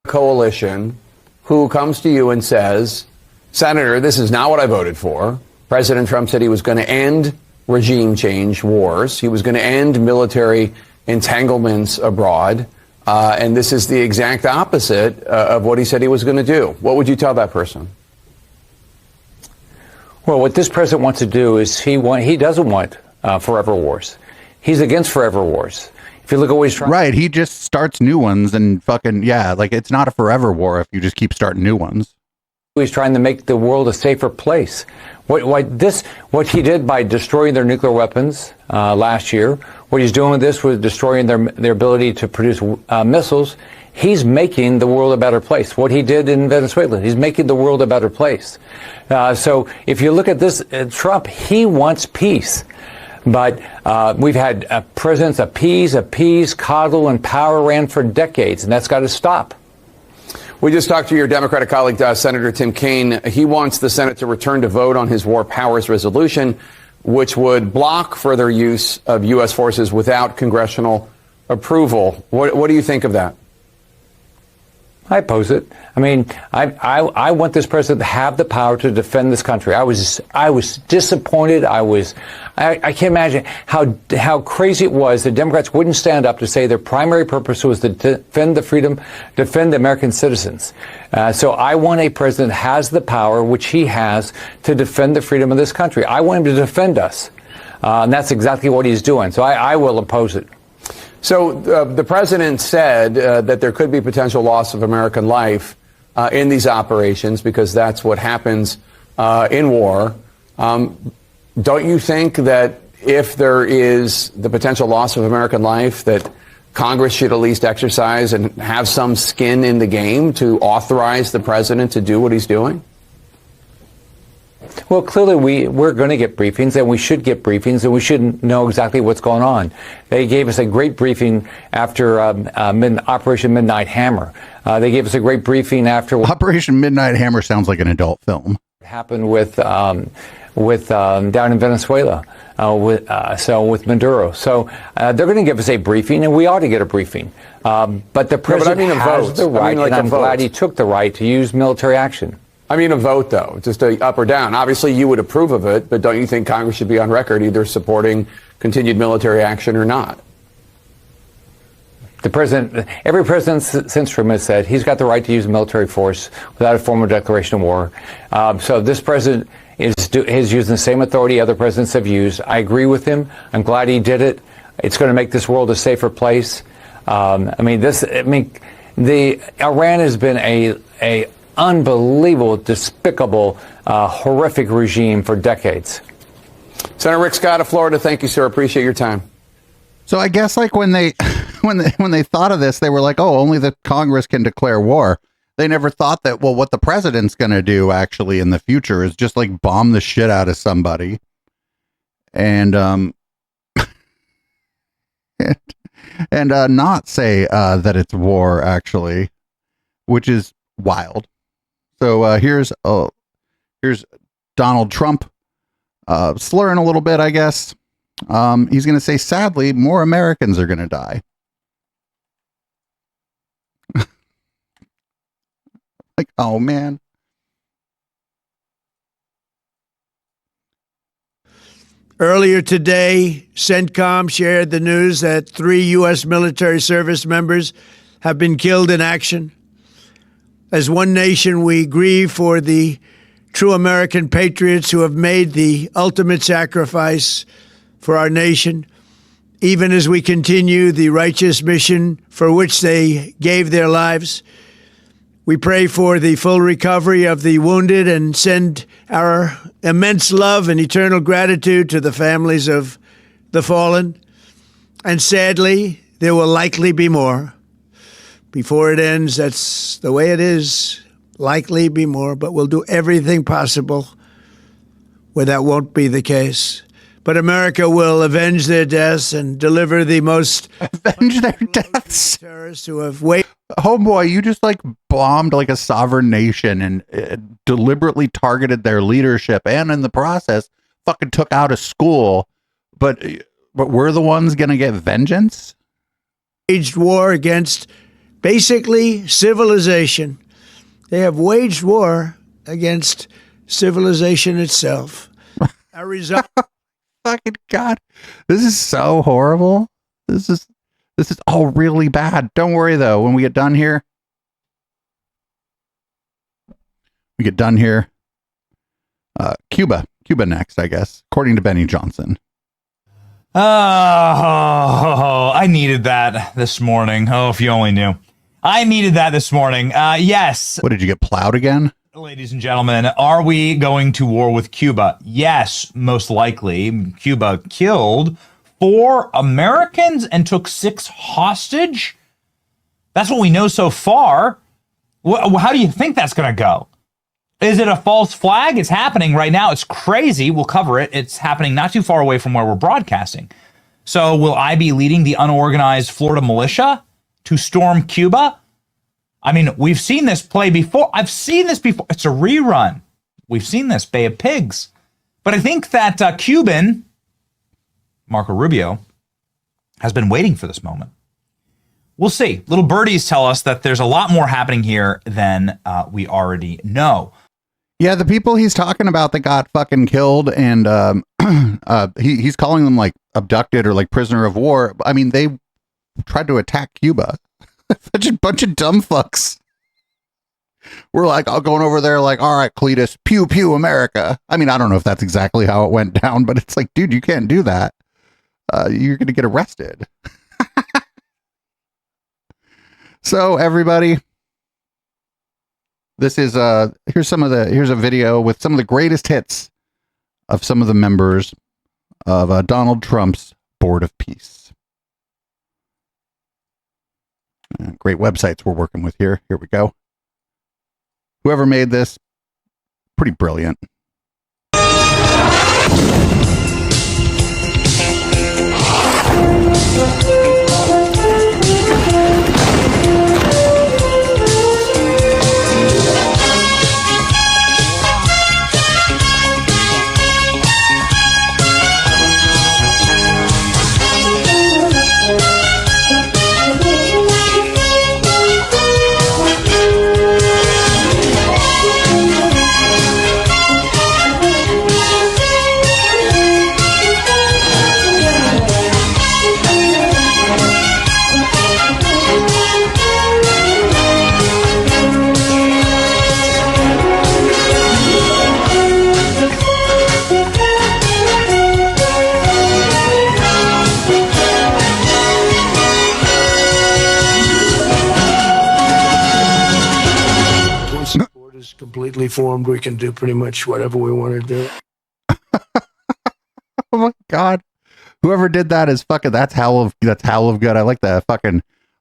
coalition who comes to you and says, Senator, this is not what I voted for. President Trump said he was going to end regime change wars. He was going to end military entanglements abroad. And this is the exact opposite of what he said he was going to do. What would you tell that person? Well, what this president wants to do is he doesn't want forever wars. He's against forever wars. If you look at what he's trying. Right. He just starts new ones and fucking, like it's not a forever war if you just keep starting new ones. He's trying to make the world a safer place. What he did by destroying their nuclear weapons last year, what he's doing with this was destroying their ability to produce missiles. He's making the world a better place. What he did in Venezuela, he's making the world a better place. So if you look at this, Trump, he wants peace. But we've had presidents appease, coddle, and power ran for decades, and that's got to stop. We just talked to your Democratic colleague, Senator Tim Kaine. He wants the Senate to return to vote on his war powers resolution, which would block further use of U.S. forces without congressional approval. What do you think of that? I oppose it. I mean, I want this president to have the power to defend this country. I was disappointed. I can't imagine how crazy it was that Democrats wouldn't stand up to say their primary purpose was to defend the freedom, defend the American citizens. So I want a president that has the power, which he has, to defend the freedom of this country. I want him to defend us. And that's exactly what he's doing. So I will oppose it. So the president said that there could be potential loss of American life in these operations because that's what happens in war. Don't you think that if there is the potential loss of American life, that Congress should at least exercise and have some skin in the game to authorize the president to do what he's doing? Well, clearly we're going to get briefings, and we should get briefings, and we should know exactly what's going on. They gave us a great briefing after Operation Midnight Hammer. They gave us a great briefing after Operation Midnight Hammer sounds like an adult film. Happened with down in Venezuela, with Maduro. So they're going to give us a briefing, and we ought to get a briefing. But the president has the right, and I'm glad he took the right to use military action. I mean, a vote, though, just a up or down. Obviously, you would approve of it, but don't you think Congress should be on record either supporting continued military action or not? The president, every president since Truman has said he's got the right to use military force without a formal declaration of war. So this president is using the same authority other presidents have used. I agree with him. I'm glad he did it. It's going to make this world a safer place. Iran has been a unbelievable, despicable, horrific regime for decades. Senator Rick Scott of Florida, thank you, sir. Appreciate your time. So I guess like when they thought of this, they were like, oh, only the Congress can declare war. They never thought that, well, what the president's going to do actually in the future is just like bomb the shit out of somebody. And and not say that it's war actually, which is wild. So here's Donald Trump slurring a little bit, I guess. He's going to say, sadly, more Americans are going to die. Like, oh, man. Earlier today, CENTCOM shared the news that 3 U.S. military service members have been killed in action. As one nation, we grieve for the true American patriots who have made the ultimate sacrifice for our nation, even as we continue the righteous mission for which they gave their lives. We pray for the full recovery of the wounded and send our immense love and eternal gratitude to the families of the fallen. And sadly, there will likely be more. Before it ends, that's the way it is. Likely be more, but we'll do everything possible where that won't be the case. But America will avenge their deaths and deliver the most avenge their deaths. Terrorists who have waited. Homeboy, you just like bombed like a sovereign nation and deliberately targeted their leadership, and in the process, fucking took out a school. But we're the ones gonna get vengeance. Waged war against basically civilization. They have waged war against civilization itself. A result. Fucking God, this is so horrible. This is all really bad. Don't worry though. When we get done here, Cuba next, I guess, according to Benny Johnson. Oh, I needed that this morning. Oh, if you only knew. I needed that this morning. Yes. What, did you get plowed again? Ladies and gentlemen, are we going to war with Cuba? Yes, most likely. Cuba killed 4 Americans and took 6 hostage? That's what we know so far. How do you think that's going to go? Is it a false flag? It's happening right now. It's crazy. We'll cover it. It's happening not too far away from where we're broadcasting. So will I be leading the unorganized Florida militia to storm Cuba? I mean, we've seen this play before. I've seen this before. It's a rerun. We've seen this, Bay of Pigs. But I think that Cuban, Marco Rubio, has been waiting for this moment. we'll see. Little birdies tell us that there's a lot more happening here than we already know. Yeah, the people he's talking about that got fucking killed and he's calling them like abducted or like prisoner of war. I mean, they tried to attack Cuba. Such a bunch of dumb fucks. We're like all going over there like, all right, Cletus, pew, pew, America. I mean, I don't know if that's exactly how it went down, but it's like, dude, you can't do that. You're going to get arrested. So everybody, this is here's a video with some of the greatest hits of some of the members of Donald Trump's Board of Peace. Great websites we're working with here. Here we go. Whoever made this, pretty brilliant. Completely formed, we can do pretty much whatever we want to do. Oh my god, whoever did that is fucking, that's hell of good. I like the fucking,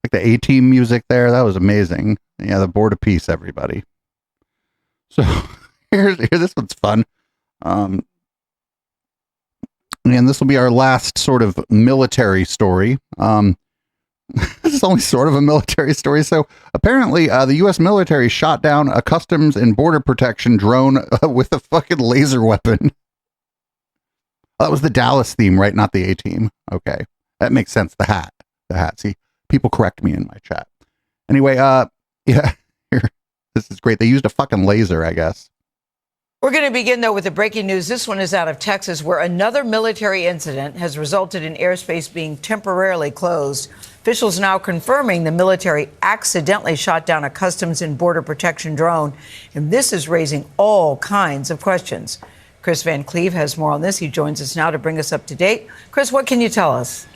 like the A-Team music there. That was amazing. Yeah, the Board of Peace, everybody. So here, this one's fun. And this will be our last sort of military story. This is only sort of a military story. So apparently the U.S. military shot down a Customs and Border Protection drone with a fucking laser weapon. That was the Dallas theme, right? Not the A-Team. Okay. That makes sense. The hat. See, people correct me in my chat. Anyway, yeah, here. This is great. They used a fucking laser, I guess. We're going to begin, though, with the breaking news. This one is out of Texas, where another military incident has resulted in airspace being temporarily closed. Officials now confirming the military accidentally shot down a Customs and Border Protection drone, and this is raising all kinds of questions. Chris Van Cleve has more on this. He joins us now to bring us up to date. Chris, what can you tell us?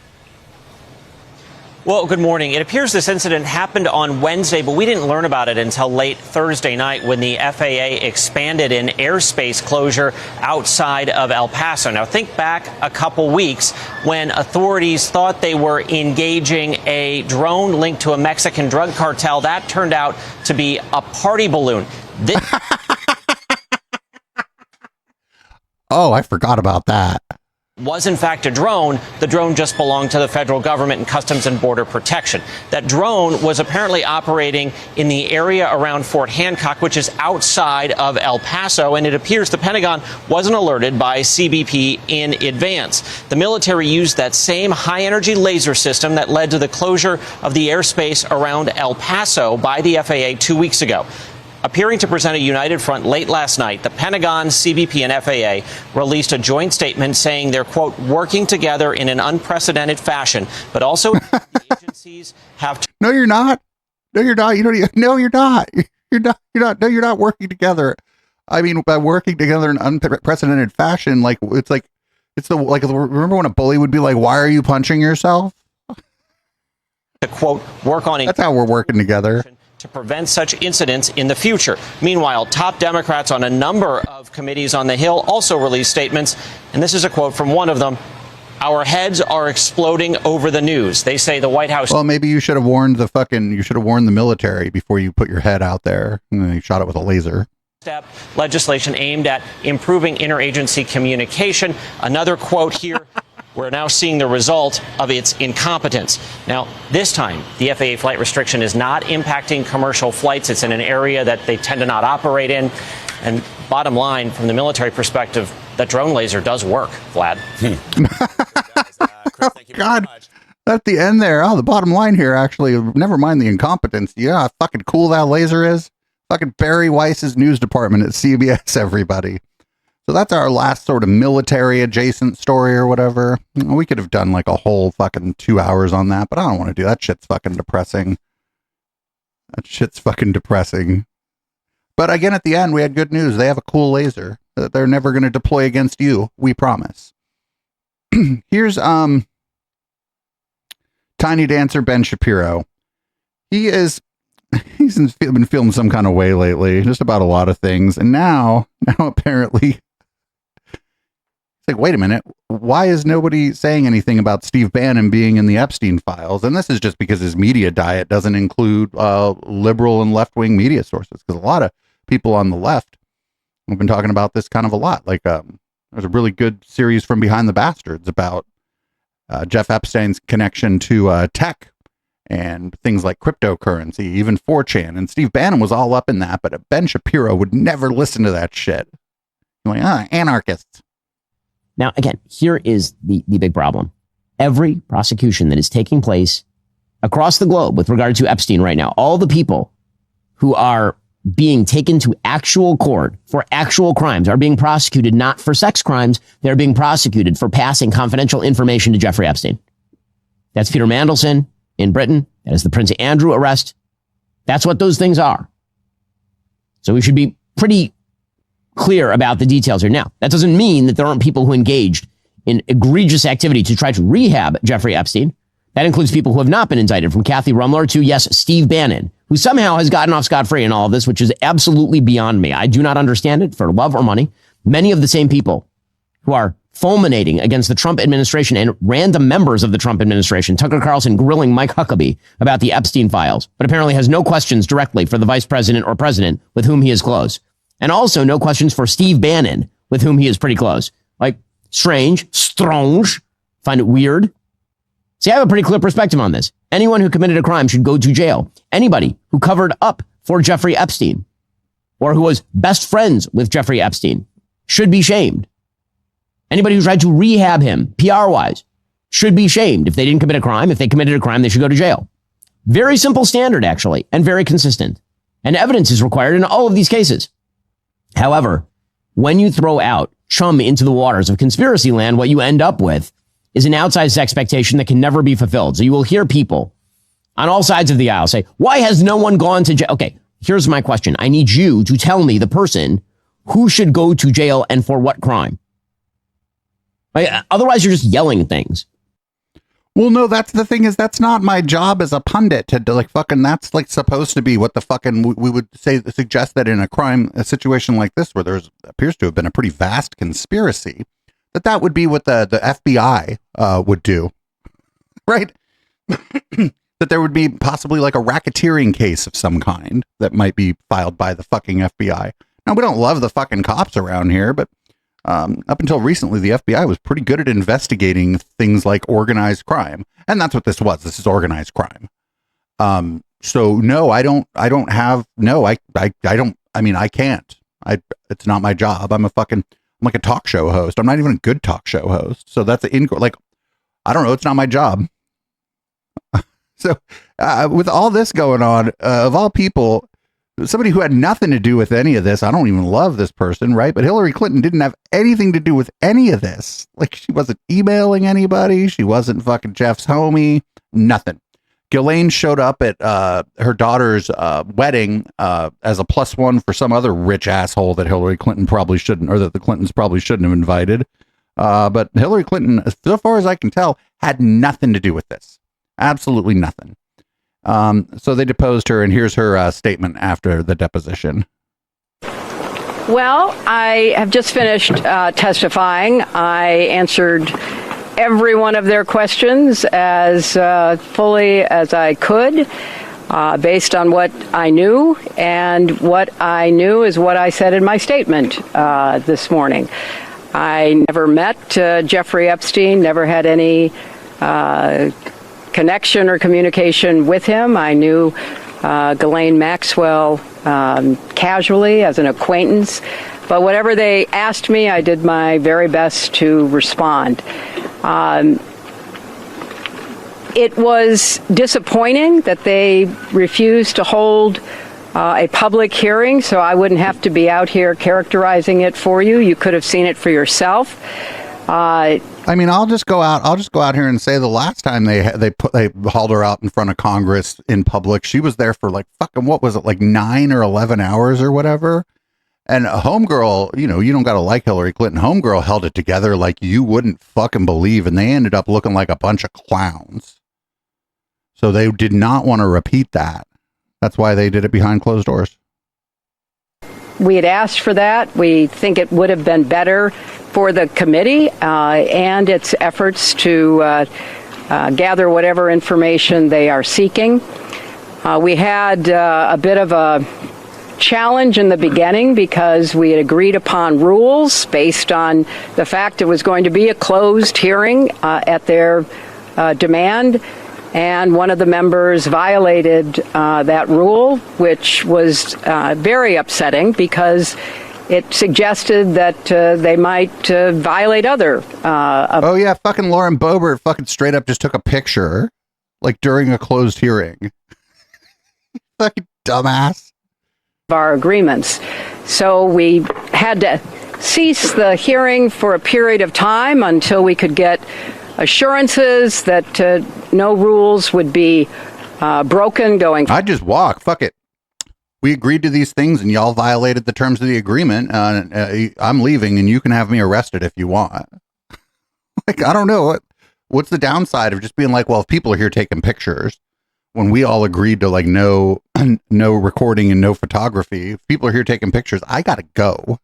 Well, good morning. It appears this incident happened on Wednesday, but we didn't learn about it until late Thursday night when the FAA expanded an airspace closure outside of El Paso. Now, think back a couple weeks when authorities thought they were engaging a drone linked to a Mexican drug cartel. That turned out to be a party balloon. Oh, I forgot about that. Was in fact a drone. The drone just belonged to the federal government and Customs and Border Protection. That drone was apparently operating in the area around Fort Hancock, which is outside of El Paso, and it appears the Pentagon wasn't alerted by CBP in advance. The military used that same high-energy laser system that led to the closure of the airspace around El Paso by the FAA 2 weeks ago. Appearing to present a united front late last night, the Pentagon, CBP, and FAA released a joint statement saying they're, quote, working together in an unprecedented fashion, but also the agencies have to... No, you're not. No, you're not. No, you're not. You're not. No, you're not working together. I mean, by working together in unprecedented fashion, like, remember when a bully would be like, why are you punching yourself? To, quote, work on... That's how we're working together. To prevent such incidents in the future. Meanwhile, top Democrats on a number of committees on the Hill also released statements, and this is a quote from one of them. Our heads are exploding over the news. They say the White House... Well, maybe you should have warned the military before you put your head out there and then you shot it with a laser. Step legislation aimed at improving interagency communication. Another quote here. We're now seeing the result of its incompetence. Now, this time, the FAA flight restriction is not impacting commercial flights. It's in an area that they tend to not operate in. And bottom line, from the military perspective, that drone laser does work, Vlad. Chris, thank you very much. At the end there, the bottom line here, actually, never mind the incompetence. You know how fucking cool that laser is? Fucking Barry Weiss's news department at CBS, everybody. So that's our last sort of military adjacent story or whatever. We could have done like a whole fucking 2 hours on that, but I don't want to do that. Shit's fucking depressing. That shit's fucking depressing. But again, at the end, we had good news. They have a cool laser that they're never going to deploy against you. We promise. Here's, Tiny Dancer Ben Shapiro. He's been feeling some kind of way lately, just about a lot of things. And now apparently, it's like, wait a minute, why is nobody saying anything about Steve Bannon being in the Epstein files? And this is just because his media diet doesn't include liberal and left-wing media sources, because a lot of people on the left have been talking about this kind of a lot. Like, there's a really good series from Behind the Bastards about Jeff Epstein's connection to tech and things like cryptocurrency, even 4chan. And Steve Bannon was all up in that, but Ben Shapiro would never listen to that shit. Like, anarchists. Now, again, here is the big problem. Every prosecution that is taking place across the globe with regard to Epstein right now, all the people who are being taken to actual court for actual crimes are being prosecuted not for sex crimes. They're being prosecuted for passing confidential information to Jeffrey Epstein. That's Peter Mandelson in Britain. That is the Prince Andrew arrest. That's what those things are. So we should be pretty clear about the details here. Now, that doesn't mean that there aren't people who engaged in egregious activity to try to rehab Jeffrey Epstein. That includes people who have not been indicted, from Kathy Rumler to, yes, Steve Bannon, who somehow has gotten off scot-free in all of this, which is absolutely beyond me. I do not understand it for love or money. Many of the same people who are fulminating against the Trump administration and random members of the Trump administration, Tucker Carlson grilling Mike Huckabee about the Epstein files, but apparently has no questions directly for the vice president or president with whom he is close. And also no questions for Steve Bannon, with whom he is pretty close. Like, strange, find it weird. See, I have a pretty clear perspective on this. Anyone who committed a crime should go to jail. Anybody who covered up for Jeffrey Epstein or who was best friends with Jeffrey Epstein should be shamed. Anybody who tried to rehab him, PR-wise, should be shamed. If they didn't commit a crime, if they committed a crime, they should go to jail. Very simple standard, actually, and very consistent. And evidence is required in all of these cases. However, when you throw out chum into the waters of conspiracy land, what you end up with is an outsized expectation that can never be fulfilled. So you will hear people on all sides of the aisle say, why has no one gone to jail? Okay, here's my question. I need you to tell me the person who should go to jail and for what crime. Otherwise, you're just yelling things. Well, no, that's the thing, is that's not my job as a pundit to like fucking, that's like supposed to be what the fucking, we would say, suggest that in a situation like this, where there's appears to have been a pretty vast conspiracy, that would be what the FBI would do, right? That there would be possibly like a racketeering case of some kind that might be filed by the fucking FBI. Now, we don't love the fucking cops around here, but up until recently, the FBI was pretty good at investigating things like organized crime. And that's what this was. This is organized crime. So no, I can't. It's not my job. I'm like a talk show host. I'm not even a good talk show host. So that's like, I don't know. It's not my job. So with all this going on, of all people, somebody who had nothing to do with any of this, I don't even love this person, right? But Hillary Clinton didn't have anything to do with any of this. Like, she wasn't emailing anybody. She wasn't fucking Jeff's homie. Nothing. Ghislaine showed up at her daughter's wedding as a +1 for some other rich asshole that Hillary Clinton probably shouldn't, or that the Clintons probably shouldn't have invited. But Hillary Clinton, so far as I can tell, had nothing to do with this. Absolutely nothing. So they deposed her, and here's her statement after the deposition. Well, I have just finished testifying. I answered every one of their questions as fully as I could, based on what I knew, and what I knew is what I said in my statement this morning. I never met Jeffrey Epstein, never had any connection or communication with him. I knew Ghislaine Maxwell casually as an acquaintance, but whatever they asked me, I did my very best to respond. It was disappointing that they refused to hold a public hearing, so I wouldn't have to be out here characterizing it for you. You could have seen it for yourself. I mean, I'll just go out here and say the last time they hauled her out in front of Congress in public, she was there for like fucking, what was it, like 9 or 11 hours or whatever. And a homegirl, you don't got to like Hillary Clinton. Homegirl held it together like you wouldn't fucking believe, and they ended up looking like a bunch of clowns. So they did not want to repeat that. That's why they did it behind closed doors. We had asked for that. We think it would have been better for the committee and its efforts to gather whatever information they are seeking. We had a bit of a challenge in the beginning because we had agreed upon rules based on the fact it was going to be a closed hearing at their demand. And one of the members violated that rule, which was very upsetting because it suggested that they might violate other. Oh, yeah. Fucking Lauren Boebert fucking straight up just took a picture like during a closed hearing. Fucking dumbass. Our agreements. So we had to cease the hearing for a period of time until we could get assurances that no rules would be broken going forward. I'd just walk. Fuck it. We agreed to these things and y'all violated the terms of the agreement. I'm leaving and you can have me arrested if you want. Like, I don't know. What's the downside of just being like, well, if people are here taking pictures when we all agreed to like no recording and no photography, if people are here taking pictures, I got to go.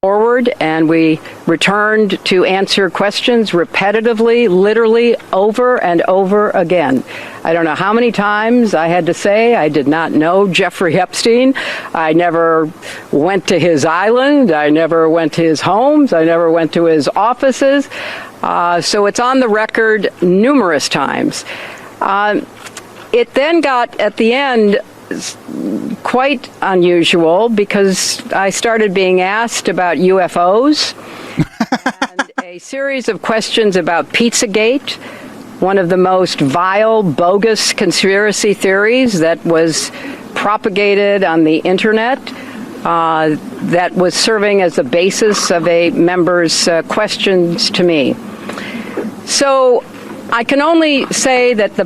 Forward, and we returned to answer questions repetitively, literally over and over again. I don't know how many times I had to say I did not know Jeffrey Epstein. I never went to his island. I never went to his homes. I never went to his offices. So it's on the record numerous times. It then got, at the end, quite unusual because I started being asked about UFOs and a series of questions about Pizzagate, one of the most vile, bogus conspiracy theories that was propagated on the internet that was serving as the basis of a member's questions to me. So I can only say that the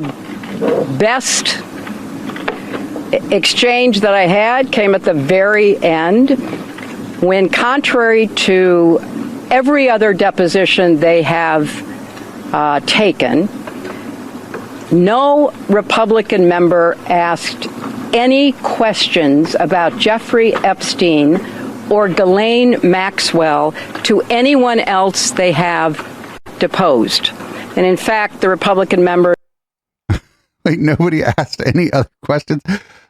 best exchange that I had came at the very end when, contrary to every other deposition they have taken, no Republican member asked any questions about Jeffrey Epstein or Ghislaine Maxwell to anyone else they have deposed. And in fact, the Republican member like nobody asked any other questions.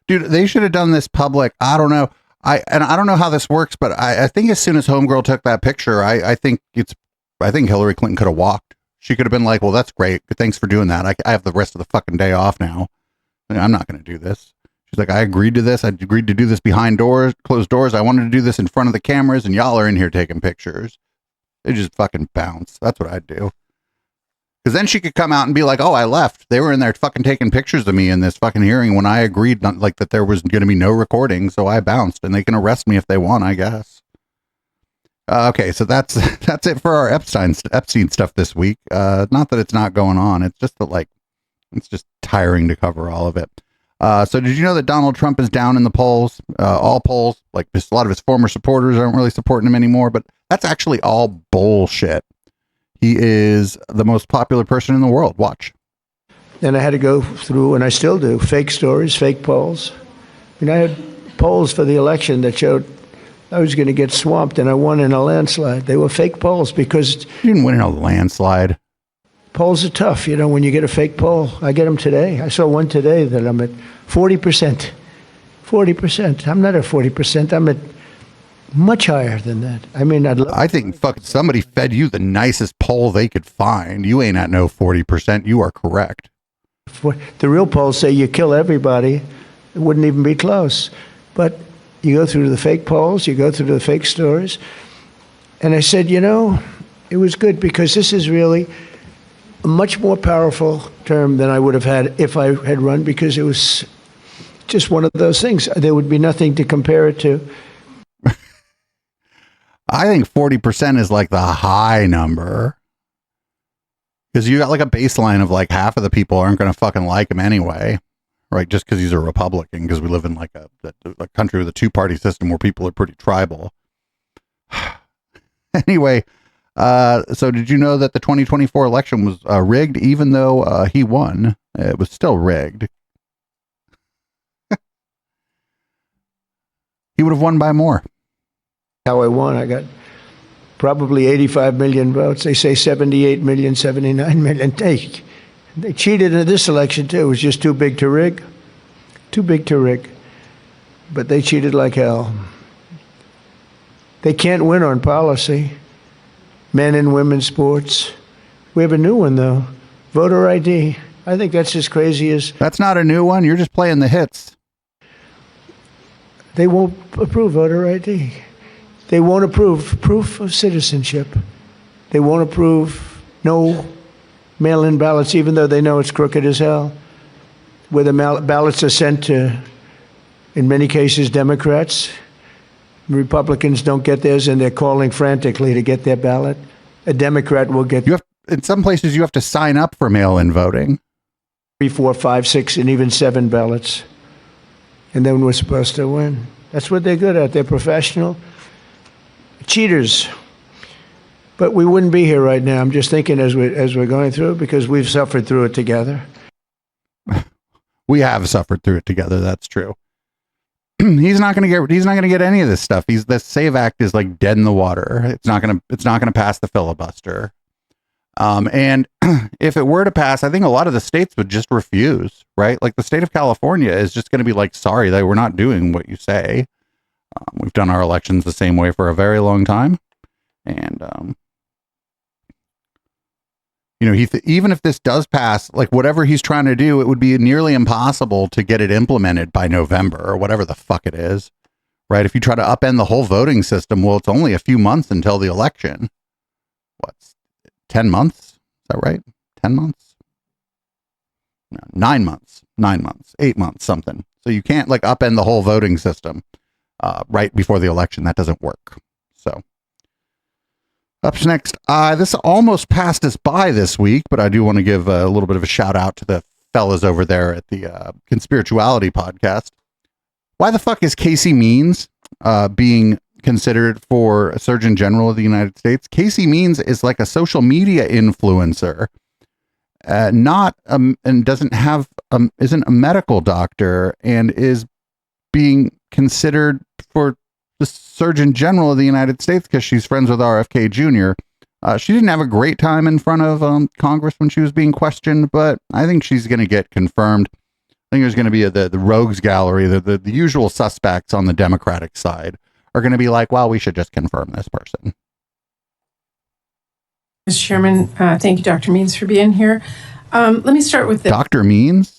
Dude, they should have done this public. I don't know. I don't know how this works, but I think as soon as Homegirl took that picture, I think Hillary Clinton could have walked. She could have been like, well, that's great. Thanks for doing that. I have the rest of the fucking day off now. I'm not going to do this. She's like, I agreed to this. I agreed to do this behind doors, closed doors. I wanted to do this in front of the cameras, and y'all are in here taking pictures. They just fucking bounce. That's what I'd do. Because then she could come out and be like, oh, I left. They were in there fucking taking pictures of me in this fucking hearing when I agreed not, like that there was going to be no recording. So I bounced, and they can arrest me if they want, I guess. Okay, so that's it for our Epstein stuff this week. Not that it's not going on. It's just that, like, it's just tiring to cover all of it. So did you know that Donald Trump is down in the polls? All polls, like a lot of his former supporters aren't really supporting him anymore, but that's actually all bullshit. He is the most popular person in the world. Watch. And I had to go through, and I still do, fake stories, fake polls. I mean, I had polls for the election that showed I was going to get swamped, and I won in a landslide. They were fake polls because... You didn't win in a landslide. Polls are tough, you know, when you get a fake poll. I get them today. I saw one today that I'm at 40%. 40%. I'm not at 40%. I'm at much higher than that. I mean, I think fucking somebody fed you the nicest poll they could find. You ain't at no 40%. You are correct. The real polls say you kill everybody. It wouldn't even be close. But you go through the fake polls, you go through the fake stories. And I said, you know, it was good because this is really a much more powerful term than I would have had if I had run, because it was just one of those things. There would be nothing to compare it to. I think 40% is like the high number. Because you got like a baseline of like half of the people aren't going to fucking like him anyway. Right? Just because he's a Republican, because we live in like a country with a two-party system where people are pretty tribal. Anyway, so did you know that the 2024 election was rigged, even though he won? It was still rigged. He would have won by more. How I won, I got probably 85 million votes. They say 78 million, 79 million. They cheated in this election too. It was just too big to rig. Too big to rig. But they cheated like hell. They can't win on policy. Men and women's sports. We have a new one though. Voter ID. I think that's as crazy as... That's not a new one. You're just playing the hits. They won't approve voter ID. They won't approve proof of citizenship. They won't approve no mail-in ballots, even though they know it's crooked as hell. Where the ballots are sent to, in many cases, Democrats. Republicans don't get theirs, and they're calling frantically to get their ballot. A Democrat will get... In some places, you have to sign up for mail-in voting. 3, 4, 5, 6, and even 7 ballots. And then we're supposed to win. That's what they're good at. They're professional. Cheaters. But we wouldn't be here right now. I'm just thinking as we're going through it, because we've suffered through it together. We have suffered through it together. That's true. He's not going to get any of this stuff. The SAVE Act is like dead in the water. It's not going to pass the filibuster. And if it were to pass, I think a lot of the states would just refuse, right? Like the state of California is just going to be like, sorry, we're not doing what you say. We've done our elections the same way for a very long time. And, even if this does pass, like whatever he's trying to do, it would be nearly impossible to get it implemented by November or whatever the fuck it is, right? If you try to upend the whole voting system, well, it's only a few months until the election. What's 10 months? Is that right? 10 months? No, 9 months, 9 months, 8 months, something. So you can't like upend the whole voting system right before the election. That doesn't work. So up next, this almost passed us by this week, but I do want to give a little bit of a shout out to the fellas over there at the Conspirituality podcast. Why the fuck is Casey Means being considered for Surgeon General of the United States? Casey Means is like a social media influencer, and doesn't have isn't a medical doctor, and is being considered for the Surgeon General of the United States because she's friends with RFK Jr. She didn't have a great time in front of Congress when she was being questioned, but I think she's going to get confirmed. I think there's going to be the rogues gallery, the usual suspects on the Democratic side are going to be like, well, we should just confirm this person. Mr. Chairman, thank you, Dr. Means, for being here. Let me start with this. Dr. Means?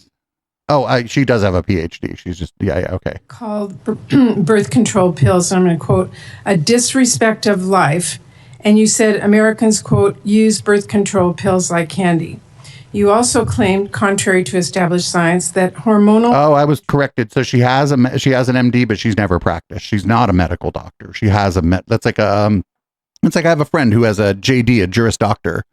Oh, she does have a PhD. She's just, yeah, okay. Called birth control pills. I'm going to quote, a disrespect of life. And you said Americans, quote, use birth control pills like candy. You also claimed, contrary to established science, that hormonal... Oh, I was corrected. So she has an MD, but she's never practiced. She's not a medical doctor. She has that's like it's like I have a friend who has a JD, a Juris Doctor,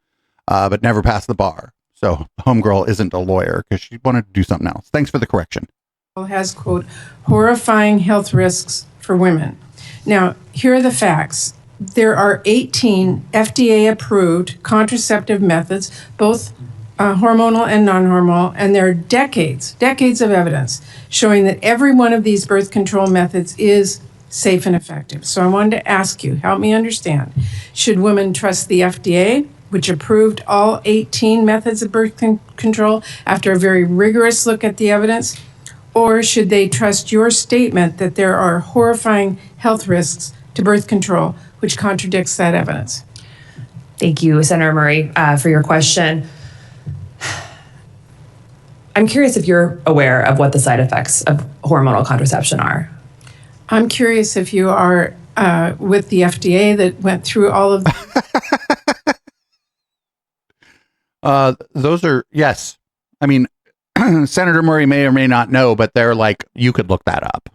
but never passed the bar. So homegirl isn't a lawyer because she wanted to do something else. Thanks for the correction. Has, quote, horrifying health risks for women. Now, here are the facts. There are 18 FDA-approved contraceptive methods, both hormonal and non-hormonal, and there are decades of evidence showing that every one of these birth control methods is safe and effective. So I wanted to ask you, help me understand, should women trust the FDA, which approved all 18 methods of birth control after a very rigorous look at the evidence, or should they trust your statement that there are horrifying health risks to birth control, which contradicts that evidence? Thank you, Senator Murray, for your question. I'm curious if you're aware of what the side effects of hormonal contraception are. I'm curious if you are with the FDA that went through all of Those are, yes. I mean, Senator Murray may or may not know, but they're like, you could look that up.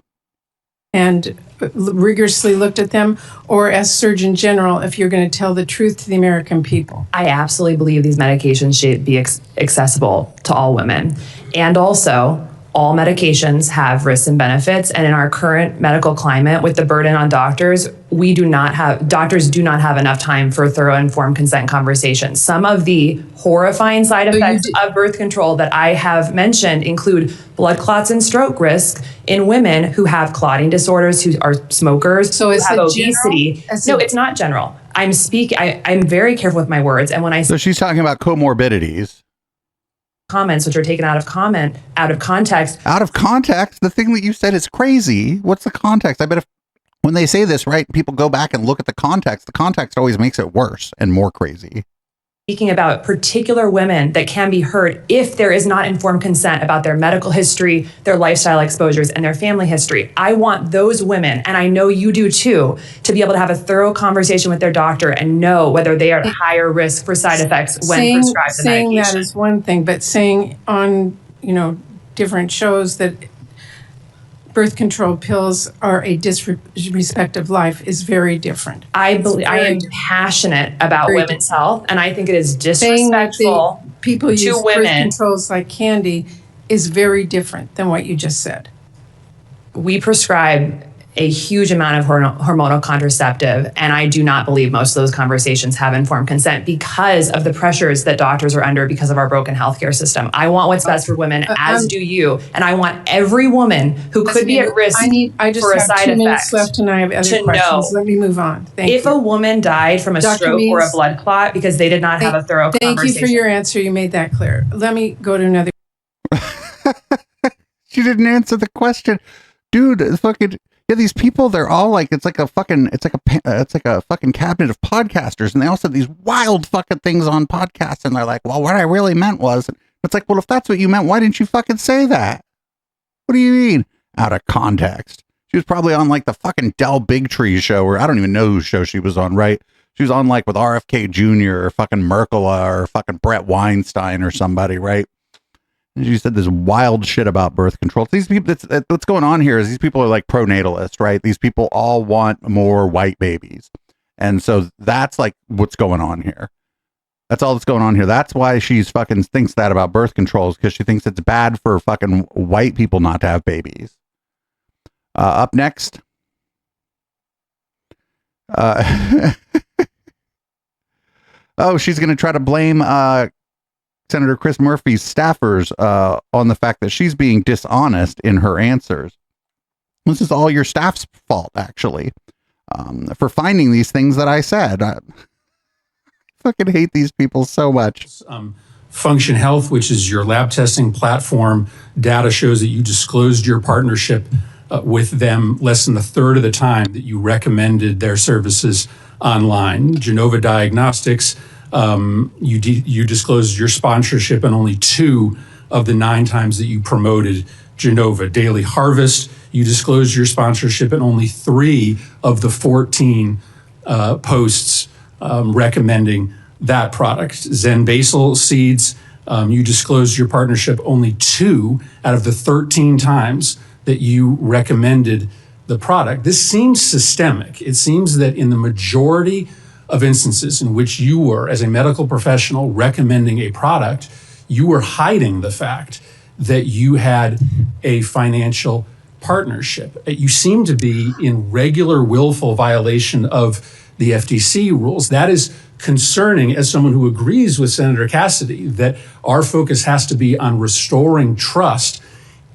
And rigorously looked at them, or as Surgeon General, if you're going to tell the truth to the American people? I absolutely believe these medications should be accessible to all women. And also, all medications have risks and benefits. And in our current medical climate, with the burden on doctors, doctors do not have enough time for thorough informed consent conversations. Some of the horrifying side effects of birth control that I have mentioned include blood clots and stroke risk in women who have clotting disorders, who are smokers, who have obesity. No, it's not general. I'm very careful with my words. And when I So she's talking about comorbidities. Comments which are taken out of context. Out of context? The thing that you said is crazy. What's the context? I bet when they say this, right, people go back and look at the context always makes it worse and more crazy. Speaking about particular women that can be hurt if there is not informed consent about their medical history, their lifestyle exposures, and their family history. I want those women, and I know you do too, to be able to have a thorough conversation with their doctor and know whether they are at higher risk for side effects when prescribed the medication. Saying that is one thing, but saying on, different shows that birth control pills are a disrespect of life is very different. I am passionate about women's health, and I think it is disrespectful people to use women. Birth controls like candy is very different than what you just said. We prescribe a huge amount of hormonal contraceptive, and I do not believe most of those conversations have informed consent because of the pressures that doctors are under because of our broken healthcare system. I want what's best for women, as do you, and I want every woman who could be at risk for a side have 2 minutes effect left, and I have other to questions. know. Let me move on. Thank you. If a woman died from a Dr. stroke or a Means, blood clot because they did not have a thorough Thank conversation. you for your answer. You made that clear. Let me go to another. She didn't answer the question. Dude, these people, they're all like, it's like a fucking cabinet of podcasters, and they all said these wild fucking things on podcasts, and they're like, well, what I really meant was, it's like, well, if that's what you meant, why didn't you fucking say that? What do you mean? Out of context. She was probably on like the fucking Del Bigtree show, or I don't even know whose show she was on, right? She was on like with RFK Jr. or fucking Merkla or fucking Brett Weinstein or somebody, right? And she said this wild shit about birth control. These people, what's going on here is these people are like pro-natalist, right? These people all want more white babies. And so that's like what's going on here. That's all that's going on here. That's why she's fucking thinks that about birth controls, because she thinks it's bad for fucking white people not to have babies. Up next. She's going to try to blame Senator Chris Murphy's staffers on the fact that she's being dishonest in her answers. This is all your staff's fault, actually, for finding these things that I said. I fucking hate these people so much. Function Health, which is your lab testing platform, data shows that you disclosed your partnership with them less than a third of the time that you recommended their services online. Genova Diagnostics, you disclosed your sponsorship in only 2 of the 9 times that you promoted Genova. Daily Harvest, you disclosed your sponsorship in only 3 of the 14 posts recommending that product. Zen Basil Seeds, you disclosed your partnership only 2 out of the 13 times that you recommended the product. This seems systemic. It seems that in the majority of instances in which you were, as a medical professional, recommending a product, you were hiding the fact that you had a financial partnership. You seem to be in regular willful violation of the FTC rules. That is concerning, as someone who agrees with Senator Cassidy that our focus has to be on restoring trust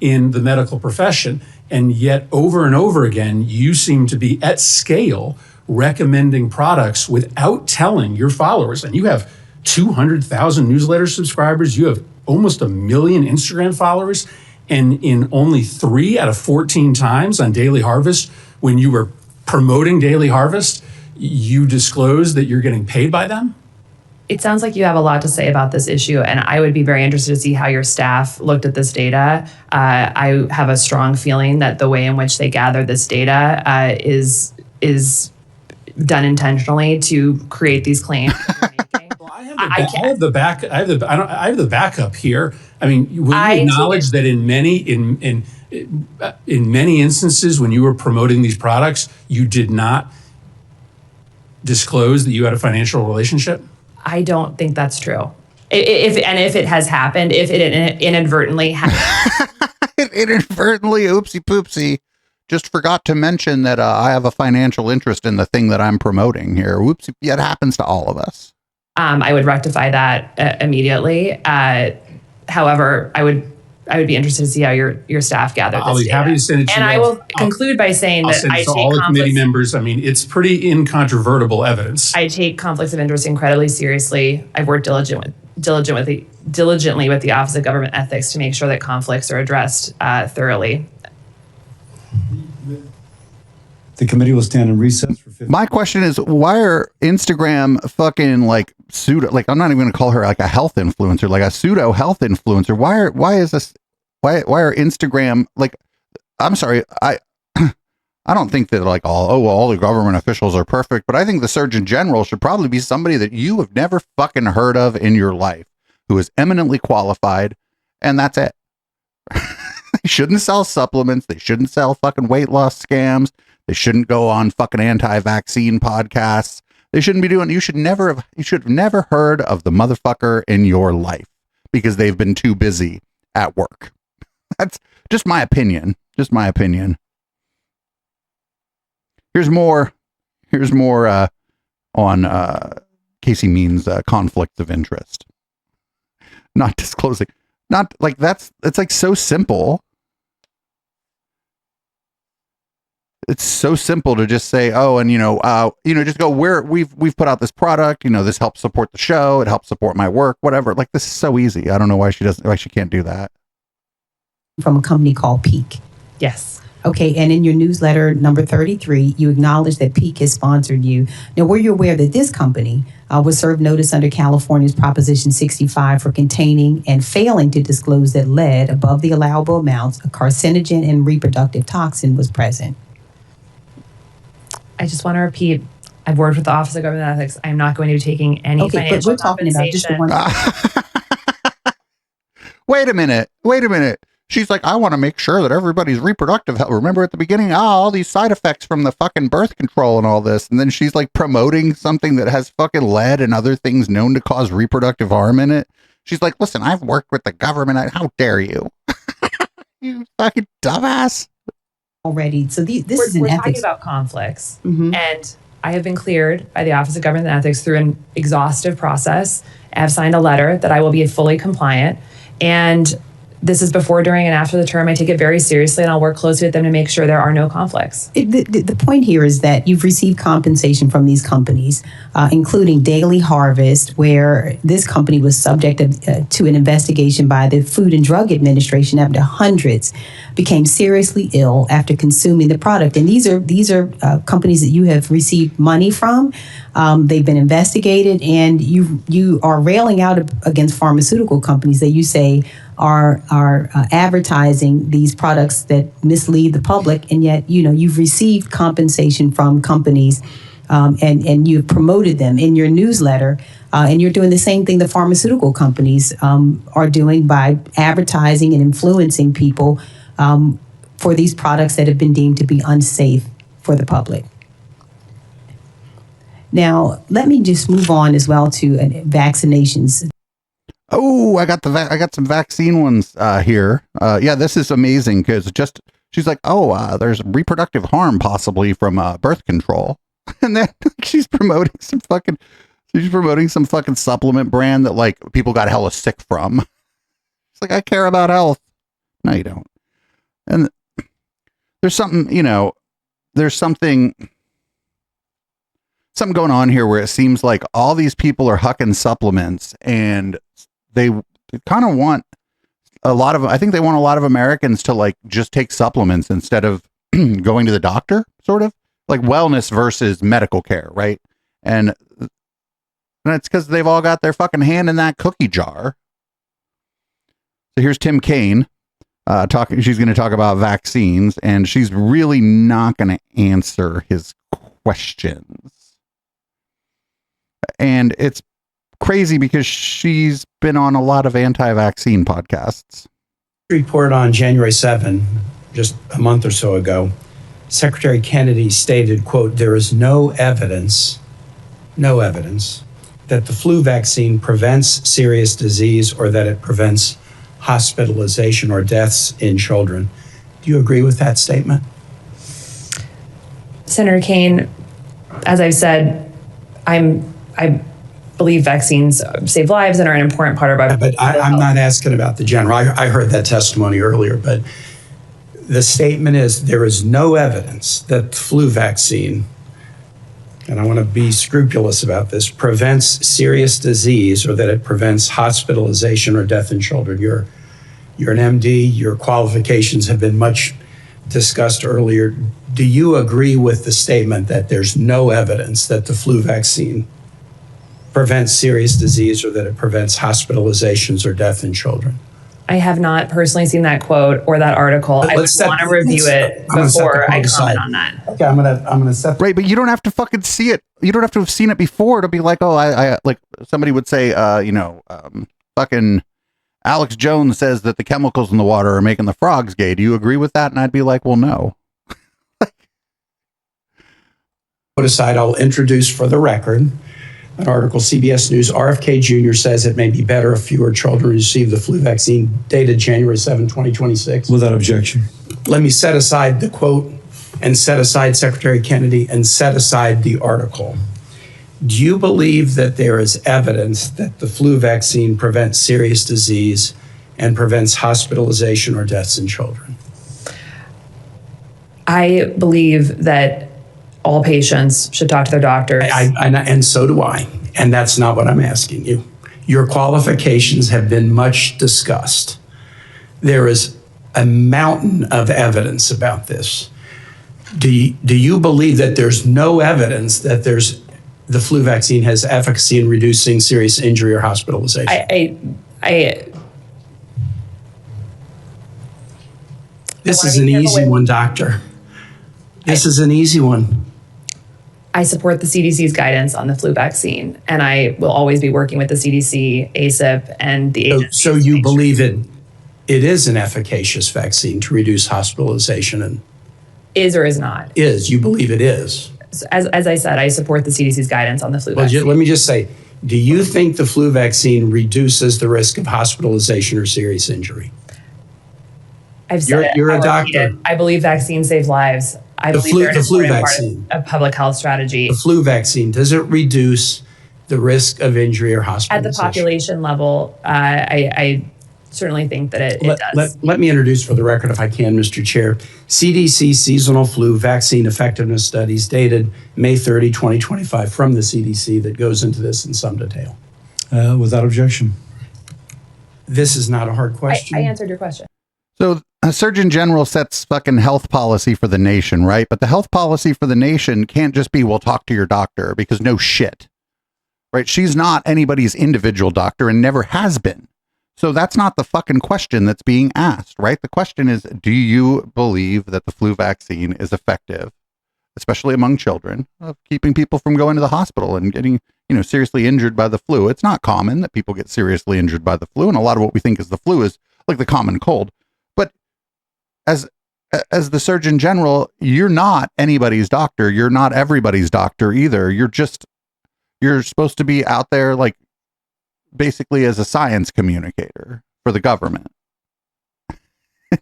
in the medical profession. And yet over and over again, you seem to be at scale recommending products without telling your followers. And you have 200,000 newsletter subscribers. You have almost 1 million Instagram followers. And in only 3 out of 14 times on Daily Harvest, when you were promoting Daily Harvest, you disclosed that you're getting paid by them? It sounds like you have a lot to say about this issue, and I would be very interested to see how your staff looked at this data. I have a strong feeling that the way in which they gather this data is done intentionally to create these claims. I I have the back. I have the backup here. I mean, will you acknowledge that in many instances when you were promoting these products, you did not disclose that you had a financial relationship? I don't think that's true. If it has happened, if it inadvertently inadvertently, oopsie poopsie, just forgot to mention that I have a financial interest in the thing that I'm promoting here. Whoopsie, yeah, it happens to all of us. I would rectify that immediately. However, I would be interested to see how your staff gathered this I'll be data. happy to send it to you. And I will conclude by saying I'll that send I it to take all the committee conflicts. members. I mean, it's pretty incontrovertible evidence. I take conflicts of interest incredibly seriously. I've worked diligently with the Office of Government Ethics to make sure that conflicts are addressed thoroughly. The committee will stand in recess for 15 My question is, why are Instagram fucking like pseudo, like I'm not even going to call her like a health influencer, like a pseudo health influencer. Why are Instagram like, I'm sorry, I don't think that like all the government officials are perfect, but I think the Surgeon General should probably be somebody that you have never fucking heard of in your life, who is eminently qualified, and that's it. They shouldn't sell supplements. They shouldn't sell fucking weight loss scams. They shouldn't go on fucking anti-vaccine podcasts. They shouldn't be doing, you should have never heard of the motherfucker in your life because they've been too busy at work. That's just my opinion. Just my opinion. Here's more on Casey Means conflict of interest. Not disclosing. Not like it's like so simple. It's so simple to just say, oh, and just go we've put out this product, this helps support the show, it helps support my work, whatever. Like, this is so easy. I don't know why she can't do that. From a company called Peak. Yes. Okay, and in your newsletter number 33, you acknowledge that Peak has sponsored you. Now, were you aware that this company was served notice under California's Proposition 65 for containing and failing to disclose that lead above the allowable amounts of carcinogen and reproductive toxin was present? I just want to repeat, I've worked with the Office of Government Ethics. I'm not going to be taking any financial compensation. Wait a minute. She's like, I want to make sure that everybody's reproductive health. Remember at the beginning, all these side effects from the fucking birth control and all this. And then she's like promoting something that has fucking lead and other things known to cause reproductive harm in it. She's like, listen, I've worked with the government. How dare you? You fucking dumbass. Already. So this is an we're ethics. talking about conflicts. And I have been cleared by the Office of Government Ethics through an exhaustive process. I have signed a letter that I will be fully compliant. And this is before, during, and after the term. I take it very seriously, and I'll work closely with them to make sure there are no conflicts. The point here is that you've received compensation from these companies, including Daily Harvest, where this company was subject to an investigation by the Food and Drug Administration after hundreds became seriously ill after consuming the product. And these are companies that you have received money from. They've been investigated, and you are railing out against pharmaceutical companies that you say are advertising these products that mislead the public, and yet you've received compensation from companies, and you've promoted them in your newsletter, and you're doing the same thing the pharmaceutical companies are doing by advertising and influencing people for these products that have been deemed to be unsafe for the public. Now, let me just move on as well to vaccinations. Oh, I got some vaccine ones here. Yeah, this is amazing because she's like, there's reproductive harm possibly from birth control, and then she's promoting some fucking supplement brand that like people got hella sick from. It's like, I care about health. No, you don't. And there's something, there's something going on here where it seems like all these people are hucking supplements, and they kind of want I think they want a lot of Americans to like just take supplements instead of going to the doctor, sort of like wellness versus medical care. Right. And it's because they've all got their fucking hand in that cookie jar. So here's Tim Kaine talking. She's going to talk about vaccines, and she's really not going to answer his questions. And it's crazy because she's been on a lot of anti-vaccine podcasts. Report on January 7, just a month or so ago, Secretary Kennedy stated, quote, "There is no evidence that the flu vaccine prevents serious disease or that it prevents hospitalization or deaths in children." Do you agree with that statement? Senator Kane, as I've said, I believe vaccines save lives and are an important part of our. But I'm not asking about the general. I heard that testimony earlier, but the statement is there is no evidence that the flu vaccine, and I want to be scrupulous about this, prevents serious disease or that it prevents hospitalization or death in children. You're an MD, your qualifications have been much discussed earlier. Do you agree with the statement that there's no evidence that the flu vaccine prevents serious disease or that it prevents hospitalizations or death in children? I have not personally seen that quote or that article. I would want to review it before I comment on that. Okay, I'm gonna set. Right, but you don't have to fucking see it. You don't have to have seen it before to be like, oh, I like somebody would say, fucking Alex Jones says that the chemicals in the water are making the frogs gay. Do you agree with that? And I'd be like, well, no. Put aside, I'll introduce for the record an article, CBS News, RFK Jr. says it may be better if fewer children receive the flu vaccine, dated January 7, 2026. Without objection. Let me set aside the quote and set aside Secretary Kennedy and set aside the article. Do you believe that there is evidence that the flu vaccine prevents serious disease and prevents hospitalization or deaths in children? I believe that all patients should talk to their doctors. And so do I. And that's not what I'm asking you. Your qualifications have been much discussed. There is a mountain of evidence about this. Do you believe that there's no evidence that the flu vaccine has efficacy in reducing serious injury or hospitalization? This is an easy one, doctor. This is an easy one. I support the CDC's guidance on the flu vaccine, and I will always be working with the CDC, ACIP, and the agency. So you believe it is an efficacious vaccine to reduce hospitalization and is or is not? Is. You believe it is. As I said, I support the CDC's guidance on the flu vaccine. Let me just say, do you think the flu vaccine reduces the risk of hospitalization or serious injury? I've said you're it. a doctor. I believe vaccines save lives. I believe they're an important part of public health strategy. The flu vaccine, does it reduce the risk of injury or hospitalization? At the population level, I certainly think that it does. Let me introduce for the record, if I can, Mr. Chair, CDC seasonal flu vaccine effectiveness studies dated May 30, 2025 from the CDC that goes into this in some detail. Without objection. This is not a hard question. I answered your question. So a Surgeon General sets fucking health policy for the nation, right? But the health policy for the nation can't just be, well, talk to your doctor, because no shit, right? She's not anybody's individual doctor and never has been. So that's not the fucking question that's being asked, right? The question is, do you believe that the flu vaccine is effective, especially among children, of keeping people from going to the hospital and getting, seriously injured by the flu? It's not common that people get seriously injured by the flu. And a lot of what we think is the flu is like the common cold. But as the Surgeon General, you're not anybody's doctor. You're not everybody's doctor either. You're supposed to be out there like basically as a science communicator for the government.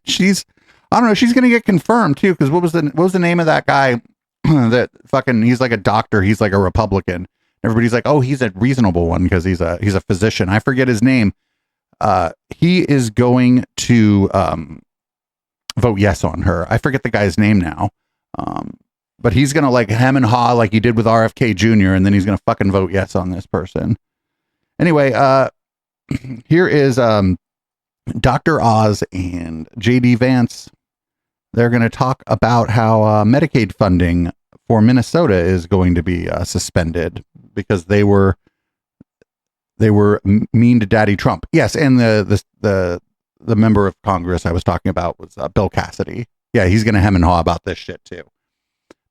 She's going to get confirmed too. Cause what was the name of that guy that fucking, he's like a doctor. He's like a Republican. Everybody's like, oh, he's a reasonable one. Cause he's a physician. I forget his name. He is going to, vote yes on her. I forget the guy's name now. But he's going to like hem and haw like he did with RFK Jr. And then he's going to fucking vote yes on this person. Anyway, here is Dr. Oz and JD Vance. They're going to talk about how Medicaid funding for Minnesota is going to be suspended because they were mean to Daddy Trump. Yes, and the member of Congress I was talking about was Bill Cassidy. Yeah, he's going to hem and haw about this shit too.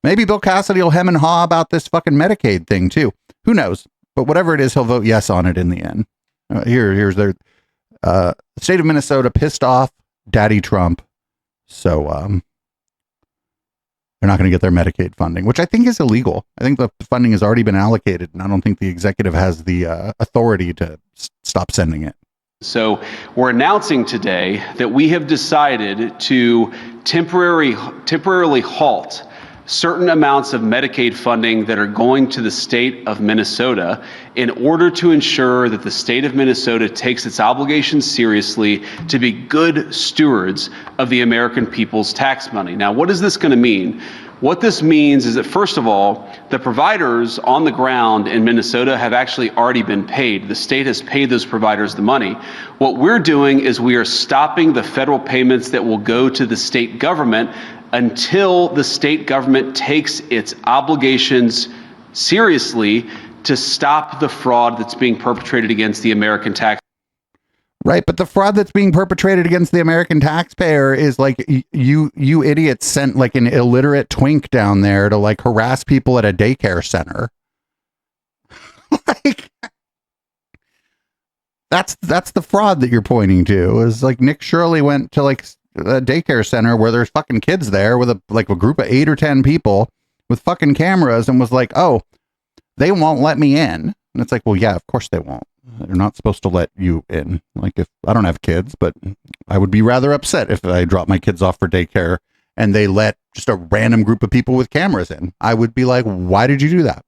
Maybe Bill Cassidy will hem and haw about this fucking Medicaid thing too. Who knows? But whatever it is, he'll vote yes on it in the end. Here's their the state of Minnesota pissed off Daddy Trump, so they're not going to get their Medicaid funding, which I think is illegal. I think the funding has already been allocated, and I don't think the executive has the authority to stop sending it. So we're announcing today that we have decided to temporarily halt certain amounts of Medicaid funding that are going to the state of Minnesota in order to ensure that the state of Minnesota takes its obligations seriously to be good stewards of the American people's tax money. Now, what is this going to mean? What this means is that, first of all, the providers on the ground in Minnesota have actually already been paid. The state has paid those providers the money. What we're doing is we are stopping the federal payments that will go to the state government until the state government takes its obligations seriously to stop the fraud that's being perpetrated against the American taxpayer. Right, but the fraud that's being perpetrated against the American taxpayer is like you idiots sent like an illiterate twink down there to like harass people at a daycare center. Like that's the fraud that you're pointing to. Is like Nick Shirley went to like a daycare center where there's fucking kids there with a group of 8 or 10 people with fucking cameras and was like, "Oh, they won't let me in." And it's like, well, yeah, of course they won't. They're not supposed to let you in. Like, if I don't have kids, but I would be rather upset if I dropped my kids off for daycare and they let just a random group of people with cameras in. I would be like, why did you do that?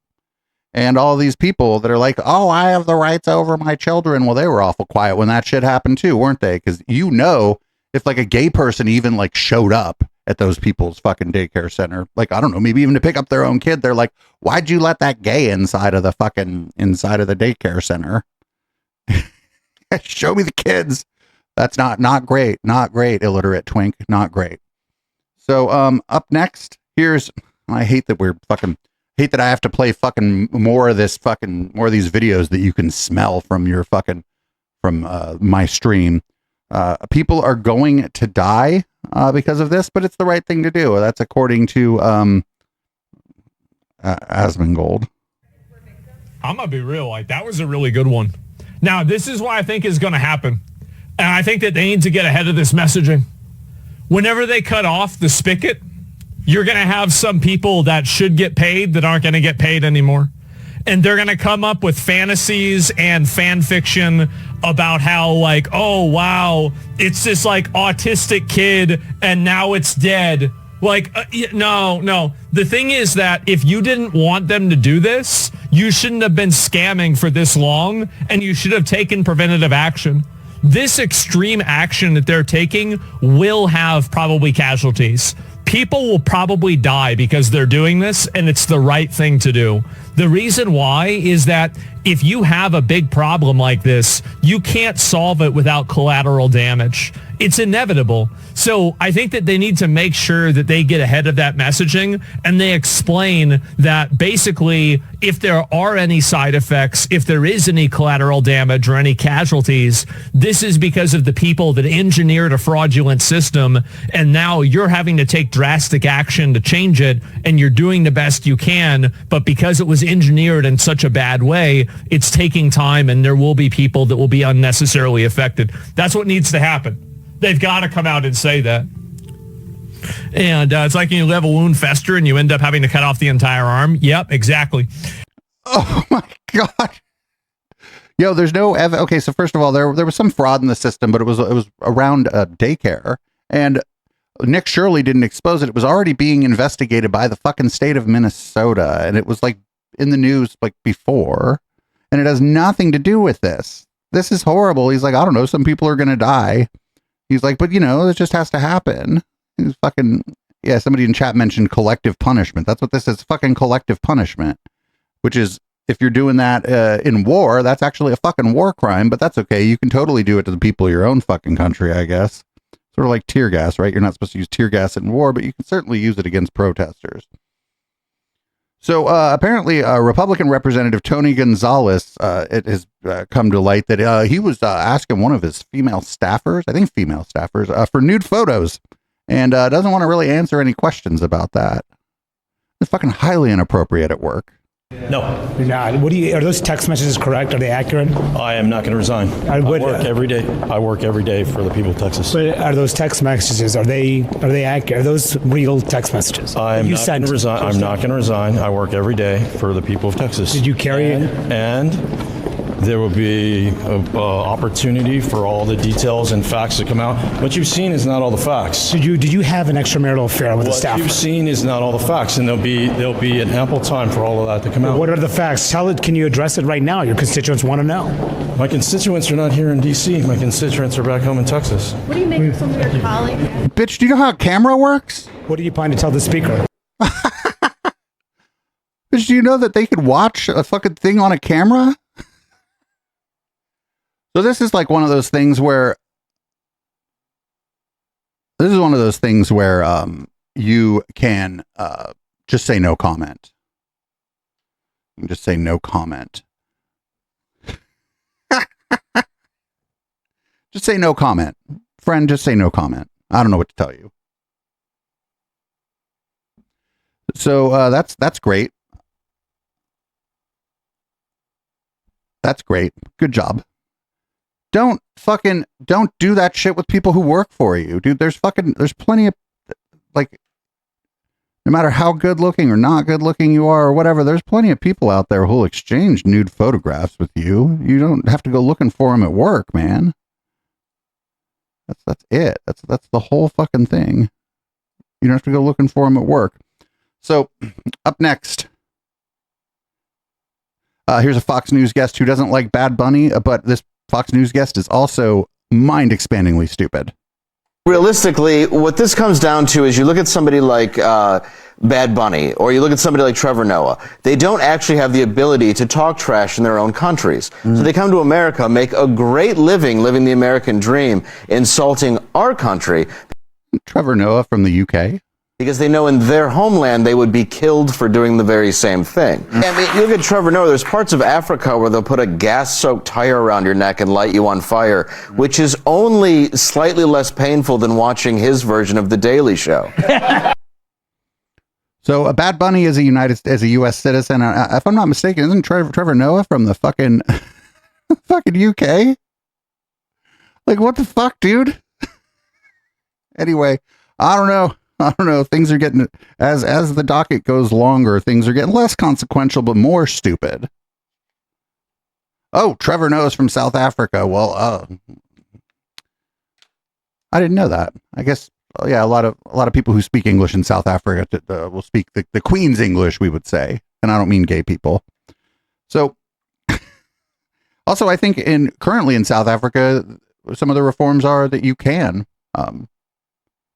And all these people that are like, oh, I have the rights over my children. Well, they were awful quiet when that shit happened too, weren't they? Because if like a gay person even like showed up at those people's fucking daycare center, like, I don't know, maybe even to pick up their own kid, they're like, why'd you let that gay inside of the daycare center? Show me the kids. That's not great. Not great, illiterate twink. Not great. So up next, I hate that I have to play more of these videos that you can smell from your my stream. People are going to die because of this, but it's the right thing to do. That's according to Asmongold. I'm gonna be real. Like, that was a really good one. Now, this is what I think is going to happen. And I think that they need to get ahead of this messaging. Whenever they cut off the spigot, you're going to have some people that should get paid that aren't going to get paid anymore. And they're going to come up with fantasies and fan fiction about how, like, oh, wow, it's this, like, autistic kid and now it's dead. Like, no. The thing is that if you didn't want them to do this, you shouldn't have been scamming for this long, and you should have taken preventative action. This extreme action that they're taking will have probably casualties. People will probably die because they're doing this, and it's the right thing to do. The reason why is that if you have a big problem like this, you can't solve it without collateral damage. It's inevitable. So I think that they need to make sure that they get ahead of that messaging and they explain that basically if there are any side effects, if there is any collateral damage or any casualties, this is because of the people that engineered a fraudulent system, and now you're having to take drastic action to change it, and you're doing the best you can, but because it was engineered in such a bad way, it's taking time and there will be people that will be unnecessarily affected. That's what needs to happen. They've got to come out and say that. And it's like when you let a wound fester and you end up having to cut off the entire arm. Yep, exactly. Oh my God. Yo, there's no evidence. Okay, so first of all, there was some fraud in the system, but it was around daycare. And Nick Shirley didn't expose it. It was already being investigated by the fucking state of Minnesota. And it was like in the news like before. And it has nothing to do with this. This is horrible. He's like, I don't know, some people are going to die. He's like, but it just has to happen. He's fucking, yeah, somebody in chat mentioned collective punishment. That's what this is, fucking collective punishment, which is, if you're doing that in war, that's actually a fucking war crime, but that's okay. You can totally do it to the people of your own fucking country, I guess. Sort of like tear gas, right? You're not supposed to use tear gas in war, but you can certainly use it against protesters. So apparently, Republican Representative Tony Gonzalez, it has come to light that he was asking one of his female staffers, for nude photos, and doesn't want to really answer any questions about that. It's fucking highly inappropriate at work. No. You're not. Are those text messages correct? Are they accurate? I am not going to resign. I work every day. I work every day for the people of Texas. But are those text messages, are they accurate? Are those real text messages? I am not going to resign. I'm not going to resign. I work every day for the people of Texas. Did you carry it? And there will be an opportunity for all the details and facts to come out. What you've seen is not all the facts. Did you have an extramarital affair with the staff? What you've seen is not all the facts, and there'll be an ample time for all of that to come out. What are the facts? Can you address it right now? Your constituents want to know. My constituents are not here in D.C. My constituents are back home in Texas. What do you make of some of your colleagues? Bitch, do you know how a camera works? What do you plan to tell the speaker? Bitch, do you know that they could watch a fucking thing on a camera? So this is like one of those things where you can just say no comment. You can just say no comment. Just say no comment. Friend, just say no comment. I don't know what to tell you. So that's great. That's great. Good job. Don't do that shit with people who work for you, dude. There's plenty of, like, no matter how good looking or not good looking you are or whatever, there's plenty of people out there who'll exchange nude photographs with you. You don't have to go looking for them at work, man. That's it. That's the whole fucking thing. You don't have to go looking for them at work. So up next, here's a Fox News guest who doesn't like Bad Bunny, but this Fox News guest is also mind-expandingly stupid. Realistically, what this comes down to is you look at somebody like Bad Bunny, or you look at somebody like Trevor Noah. They don't actually have the ability to talk trash in their own countries. So they come to America, make a great living the American dream, insulting our country. Trevor Noah from the UK. Because they know in their homeland they would be killed for doing the very same thing. I mean, you look at Trevor Noah, there's parts of Africa where they'll put a gas-soaked tire around your neck and light you on fire, which is only slightly less painful than watching his version of The Daily Show. So Bad Bunny is a U.S. citizen. If I'm not mistaken, isn't Trevor Noah from the fucking UK? Like, what the fuck, dude? Anyway, I don't know. Things are getting, as the docket goes longer, things are getting less consequential, but more stupid. Oh, Trevor Noah's from South Africa. Well, I didn't know that. I guess, yeah, a lot of people who speak English in South Africa will speak the Queen's English, we would say. And I don't mean gay people. So also, I think currently in South Africa, some of the reforms are that you can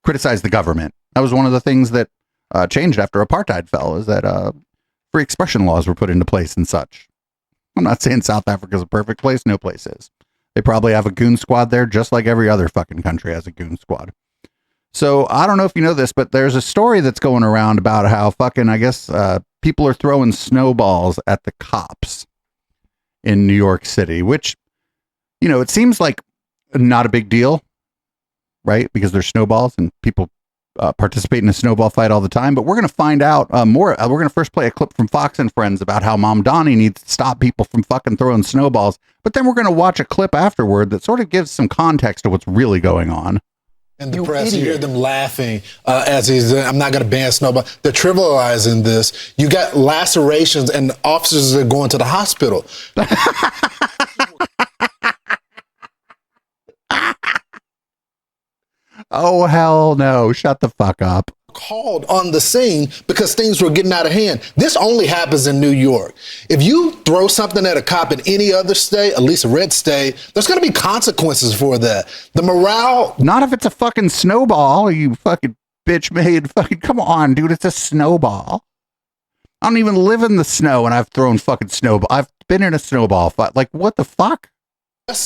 criticize the government. That was one of the things that changed after apartheid fell, is that free expression laws were put into place and such. I'm not saying South Africa's a perfect place. No place is. They probably have a goon squad there, just like every other fucking country has a goon squad. So I don't know if you know this, but there's a story that's going around about how fucking, I guess, people are throwing snowballs at the cops in New York City, which, you know, it seems like not a big deal, right? Because there's snowballs and people participate in a snowball fight all the time. But we're going to find out more. We're going to first play a clip from Fox and Friends about how Mom Donnie needs to stop people from fucking throwing snowballs. But then we're going to watch a clip afterward that sort of gives some context to what's really going on. In the press, you hear them laughing as he's, I'm not going to ban snowball. They're trivializing this. You got lacerations and officers are going to the hospital. Oh, hell no. Shut the fuck up. Called on the scene because things were getting out of hand. This only happens in New York. If you throw something at a cop in any other state, at least a red state, there's going to be consequences for that. The morale. Not if it's a fucking snowball, you fucking bitch made. Fucking come on, dude. It's a snowball. I don't even live in the snow and I've thrown fucking snowball. I've been in a snowball fight. Like, what the fuck?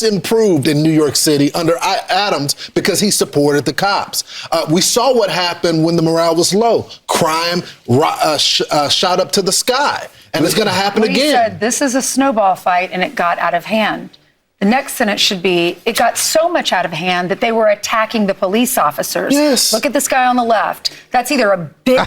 Improved in New York City under Adams because he supported the cops. We saw what happened when the morale was low. Crime shot up to the sky, and it's going to happen again. He said this is a snowball fight, and it got out of hand. The next sentence should be, it got so much out of hand that they were attacking the police officers. Yes. Look at this guy on the left. That's either a big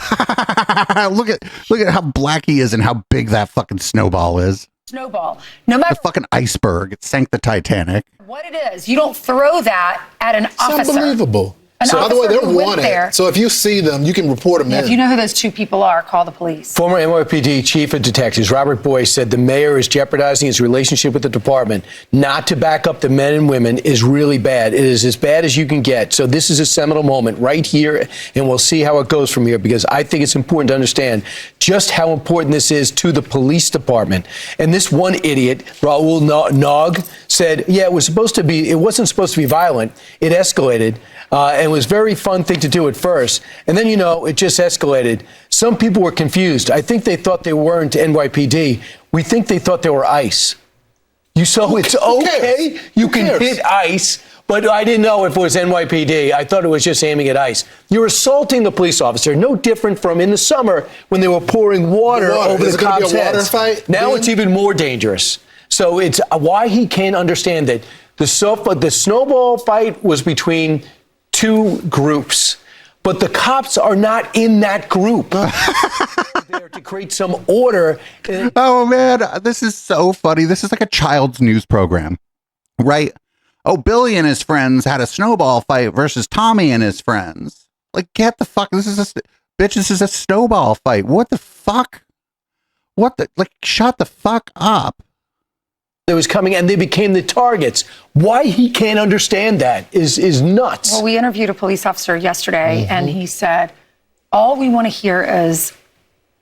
look at how black he is and how big that fucking snowball is. snowball. No matter The fucking iceberg. It sank the Titanic. what it is, you don't throw that at an officer. It's unbelievable. An So, by the way, officer they're who went wanted. there. So if you see them, you can report them Yeah, in. if you know who those two people are, call the police. Former NYPD Chief of Detectives Robert Boyce said the mayor is jeopardizing his relationship with the department. Not to back up the men and women is really bad. It is as bad as you can get. So this is a seminal moment right here, and we'll see how it goes from here, because I think it's important to understand just how important this is to the police department. And this one idiot, Raul Nog, said, yeah, it wasn't supposed to be violent. It escalated. And it was a very fun thing to do at first. And then, it just escalated. Some people were confused. I think they thought they weren't NYPD. We think they thought they were ICE. It's okay. You can hit ICE, but I didn't know if it was NYPD. I thought it was just aiming at ICE. You're assaulting the police officer, no different from in the summer when they were pouring water over Is the it gonna be cops' a water heads. fight, Now Ben? it's even more dangerous. So it's why he can't understand that the snowball fight was between two groups, but the cops are not in that group. They're there to create some order. Oh man, this is so funny. This is like a child's news program, right? Oh, Billy and his friends had a snowball fight versus Tommy and his friends. Like, get the fuck. This is a snowball fight. What the fuck? Shut the fuck up. That was coming, and they became the targets. Why he can't understand that is nuts. Well, we interviewed a police officer yesterday, and he said, all we want to hear is,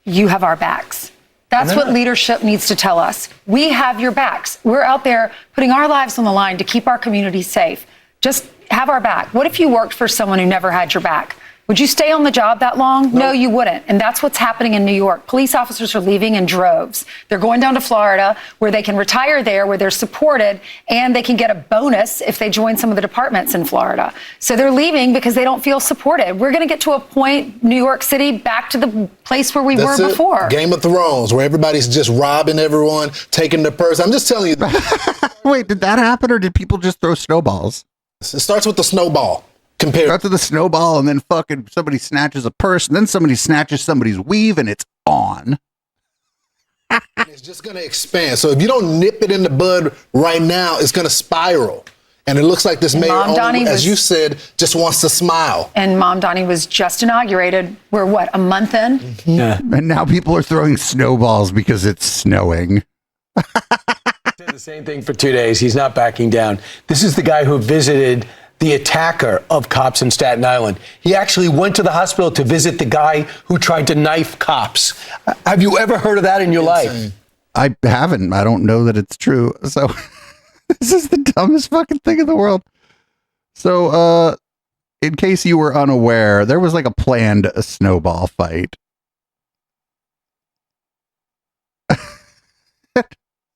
you have our backs. That's what leadership needs to tell us. We have your backs. We're out there putting our lives on the line to keep our community safe. Just have our back. What if you worked for someone who never had your back? Would you stay on the job that long? No, you wouldn't. And that's what's happening in New York. Police officers are leaving in droves. They're going down to Florida, where they can retire there, where they're supported, and they can get a bonus if they join some of the departments in Florida. So they're leaving because they don't feel supported. We're going to get to a point, New York City, back to the place where we were before. Game of Thrones, where everybody's just robbing everyone, taking their purse. I'm just telling you. Wait, did that happen, or did people just throw snowballs? It starts with the snowball. Starts with the snowball, and then fucking somebody snatches a purse, and then somebody snatches somebody's weave, and it's on. It's just going to expand. So if you don't nip it in the bud right now, it's going to spiral. And it looks like this mayor, as you said, just wants to smile. And Mom Donnie was just inaugurated. We're a month in? Yeah. And now people are throwing snowballs because it's snowing. Said the same thing for 2 days. He's not backing down. This is the guy who visited the attacker of cops in Staten Island. He actually went to the hospital to visit the guy who tried to knife cops. Have you ever heard of that in your life? I haven't. I don't know that it's true. So this is the dumbest fucking thing in the world. So, in case you were unaware, there was like a planned snowball fight.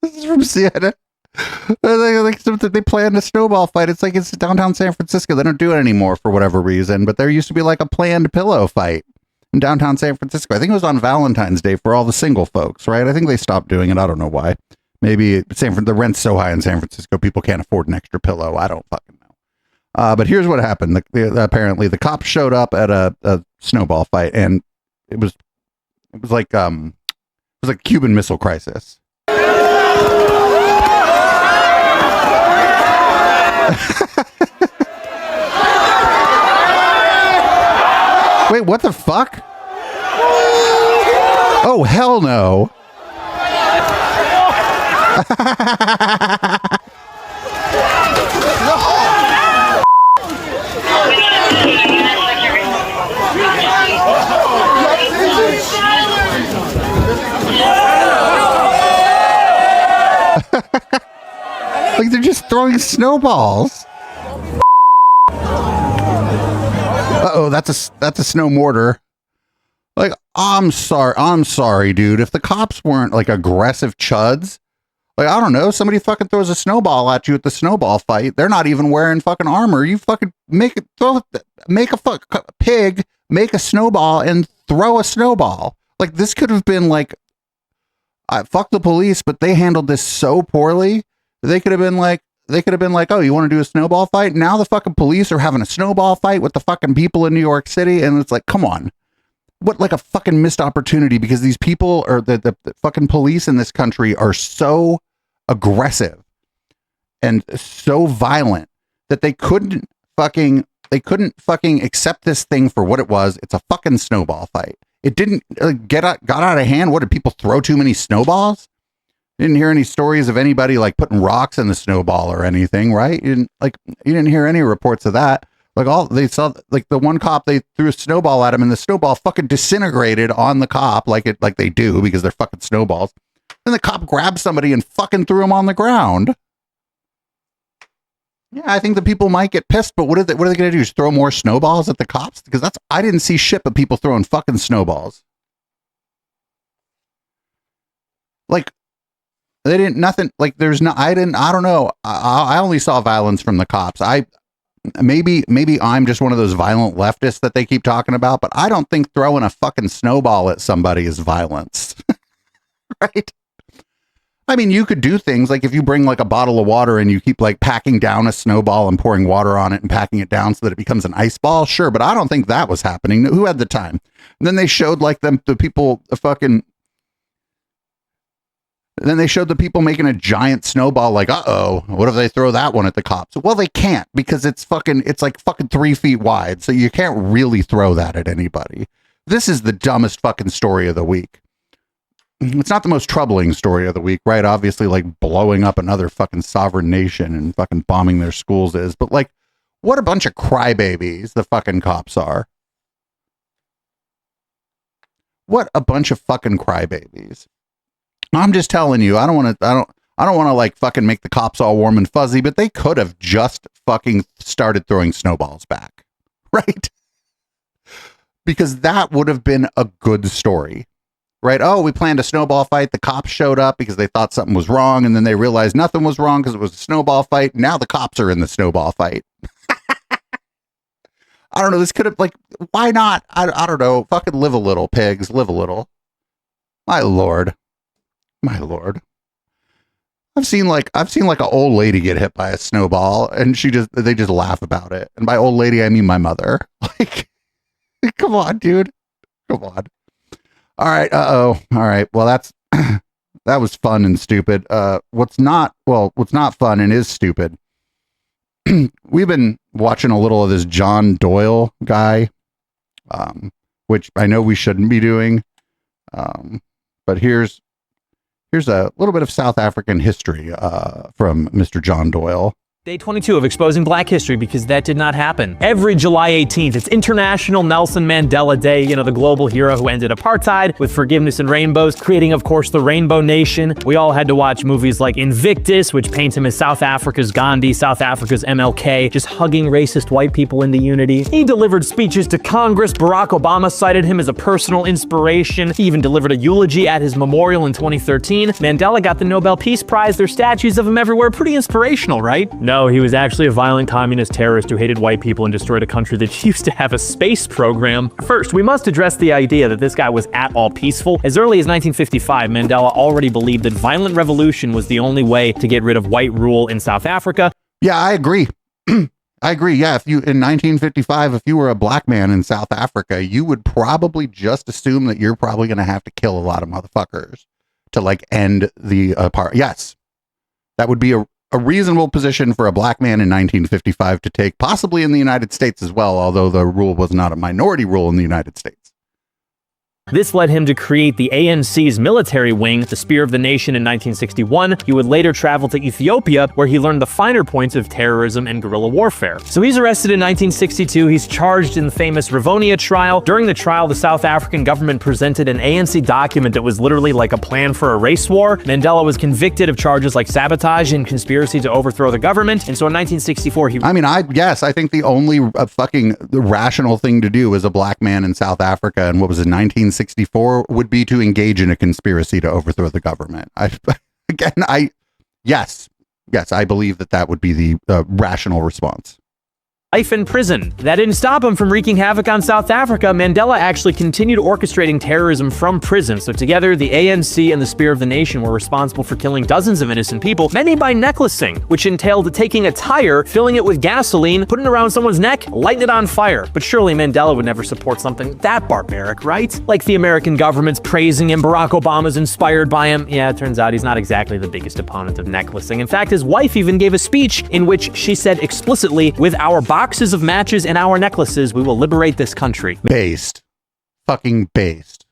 This is from CNN. They planned a snowball fight. It's like it's downtown San Francisco. They don't do it anymore for whatever reason, but there used to be like a planned pillow fight in downtown San Francisco. I think it was on Valentine's Day for all the single folks, right? I think they stopped doing it. I don't know why. Maybe the rent's so high in San Francisco, people can't afford an extra pillow. I don't fucking know. But here's what happened. Apparently the cops showed up at a snowball fight, and it was like Cuban Missile Crisis. Wait, what the fuck? Oh, hell no. Like they're just throwing snowballs. Uh-oh, that's a snow mortar. Like, I'm sorry, dude. If the cops weren't like aggressive chuds, like, I don't know, somebody fucking throws a snowball at you at the snowball fight. They're not even wearing fucking armor. You fucking make a pig, make a snowball and throw a snowball. Like, this could have been like, fuck the police, but they handled this so poorly. They could have been like, they could have been like, oh, you want to do a snowball fight? Now the fucking police are having a snowball fight with the fucking people in New York City. And it's like, come on. What, like a fucking missed opportunity, because these people are the fucking police in this country are so aggressive and so violent that they couldn't fucking accept this thing for what it was. It's a fucking snowball fight. It didn't got out of hand. What, did people throw too many snowballs? Didn't hear any stories of anybody like putting rocks in the snowball or anything, right? You didn't hear any reports of that. Like they saw, like the one cop, they threw a snowball at him and the snowball fucking disintegrated on the cop like they do, because they're fucking snowballs. And the cop grabbed somebody and fucking threw him on the ground. Yeah, I think the people might get pissed, but what are they going to do? Just throw more snowballs at the cops? Because I didn't see shit but people throwing fucking snowballs. Like, they didn't, nothing, like there's no, I don't know. I only saw violence from the cops. Maybe I'm just one of those violent leftists that they keep talking about, but I don't think throwing a fucking snowball at somebody is violence. Right? I mean, you could do things like if you bring like a bottle of water and you keep like packing down a snowball and pouring water on it and packing it down so that it becomes an ice ball. Sure. But I don't think that was happening. Who had the time? And then they showed like the people then they showed the people making a giant snowball, like, uh-oh, what if they throw that one at the cops? Well, they can't, because it's like fucking 3 feet wide. So you can't really throw that at anybody. This is the dumbest fucking story of the week. It's not the most troubling story of the week, right? Obviously, like blowing up another fucking sovereign nation and fucking bombing their schools is. But like, what a bunch of crybabies the fucking cops are. What a bunch of fucking crybabies. I'm just telling you, I don't want to like fucking make the cops all warm and fuzzy, but they could have just fucking started throwing snowballs back, right? Because that would have been a good story, right? Oh, we planned a snowball fight. The cops showed up because they thought something was wrong, and then they realized nothing was wrong because it was a snowball fight. Now the cops are in the snowball fight. I don't know. This could have, like, why not? I don't know. Fucking live a little, pigs. Live a little. My Lord. My Lord. I've seen like an old lady get hit by a snowball and they just laugh about it. And by old lady, I mean my mother. Like, come on, dude. Come on. All right. All right. Well, that was fun and stupid. What's not fun and is stupid. We've been watching a little of this John Doyle guy, which I know we shouldn't be doing. But here's a little bit of South African history from Mr. John Doyle. Day 22 of Exposing Black History, because that did not happen. Every July 18th, it's International Nelson Mandela Day, you know, the global hero who ended apartheid with forgiveness and rainbows, creating, of course, the Rainbow Nation. We all had to watch movies like Invictus, which paints him as South Africa's Gandhi, South Africa's MLK, just hugging racist white people into unity. He delivered speeches to Congress. Barack Obama cited him as a personal inspiration. He even delivered a eulogy at his memorial in 2013. Mandela got the Nobel Peace Prize. There's statues of him everywhere. Pretty inspirational, right? No, he was actually a violent communist terrorist who hated white people and destroyed a country that used to have a space program. First, we must address the idea that this guy was at all peaceful. As early as 1955, Mandela already believed that violent revolution was the only way to get rid of white rule in South Africa. Yeah, I agree. I agree. Yeah, in 1955, if you were a black man in South Africa, you would probably just assume that you're probably going to have to kill a lot of motherfuckers to like end the part. Yes, that would be a reasonable position for a black man in 1955 to take, possibly in the United States as well, although the rule was not a minority rule in the United States. This led him to create the ANC's military wing, the Spear of the Nation, in 1961. He would later travel to Ethiopia, where he learned the finer points of terrorism and guerrilla warfare. So he's arrested in 1962. He's charged in the famous Rivonia trial. During the trial, the South African government presented an ANC document that was literally like a plan for a race war. Mandela was convicted of charges like sabotage and conspiracy to overthrow the government. And so in 1964, I think the only fucking rational thing to do as a black man in South Africa, and what was it, 1964, would be to engage in a conspiracy to overthrow the government. Yes, I believe that would be the rational response. life in prison. That didn't stop him from wreaking havoc on South Africa. Mandela actually continued orchestrating terrorism from prison. So together, the ANC and the Spear of the Nation were responsible for killing dozens of innocent people, many by necklacing, which entailed taking a tire, filling it with gasoline, putting it around someone's neck, lighting it on fire. But surely Mandela would never support something that barbaric, right? Like the American government's praising him, Barack Obama's inspired by him. Yeah, it turns out he's not exactly the biggest opponent of necklacing. In fact, his wife even gave a speech in which she said explicitly, with our boxes of matches and our necklaces, we will liberate this country. Based. Fucking based.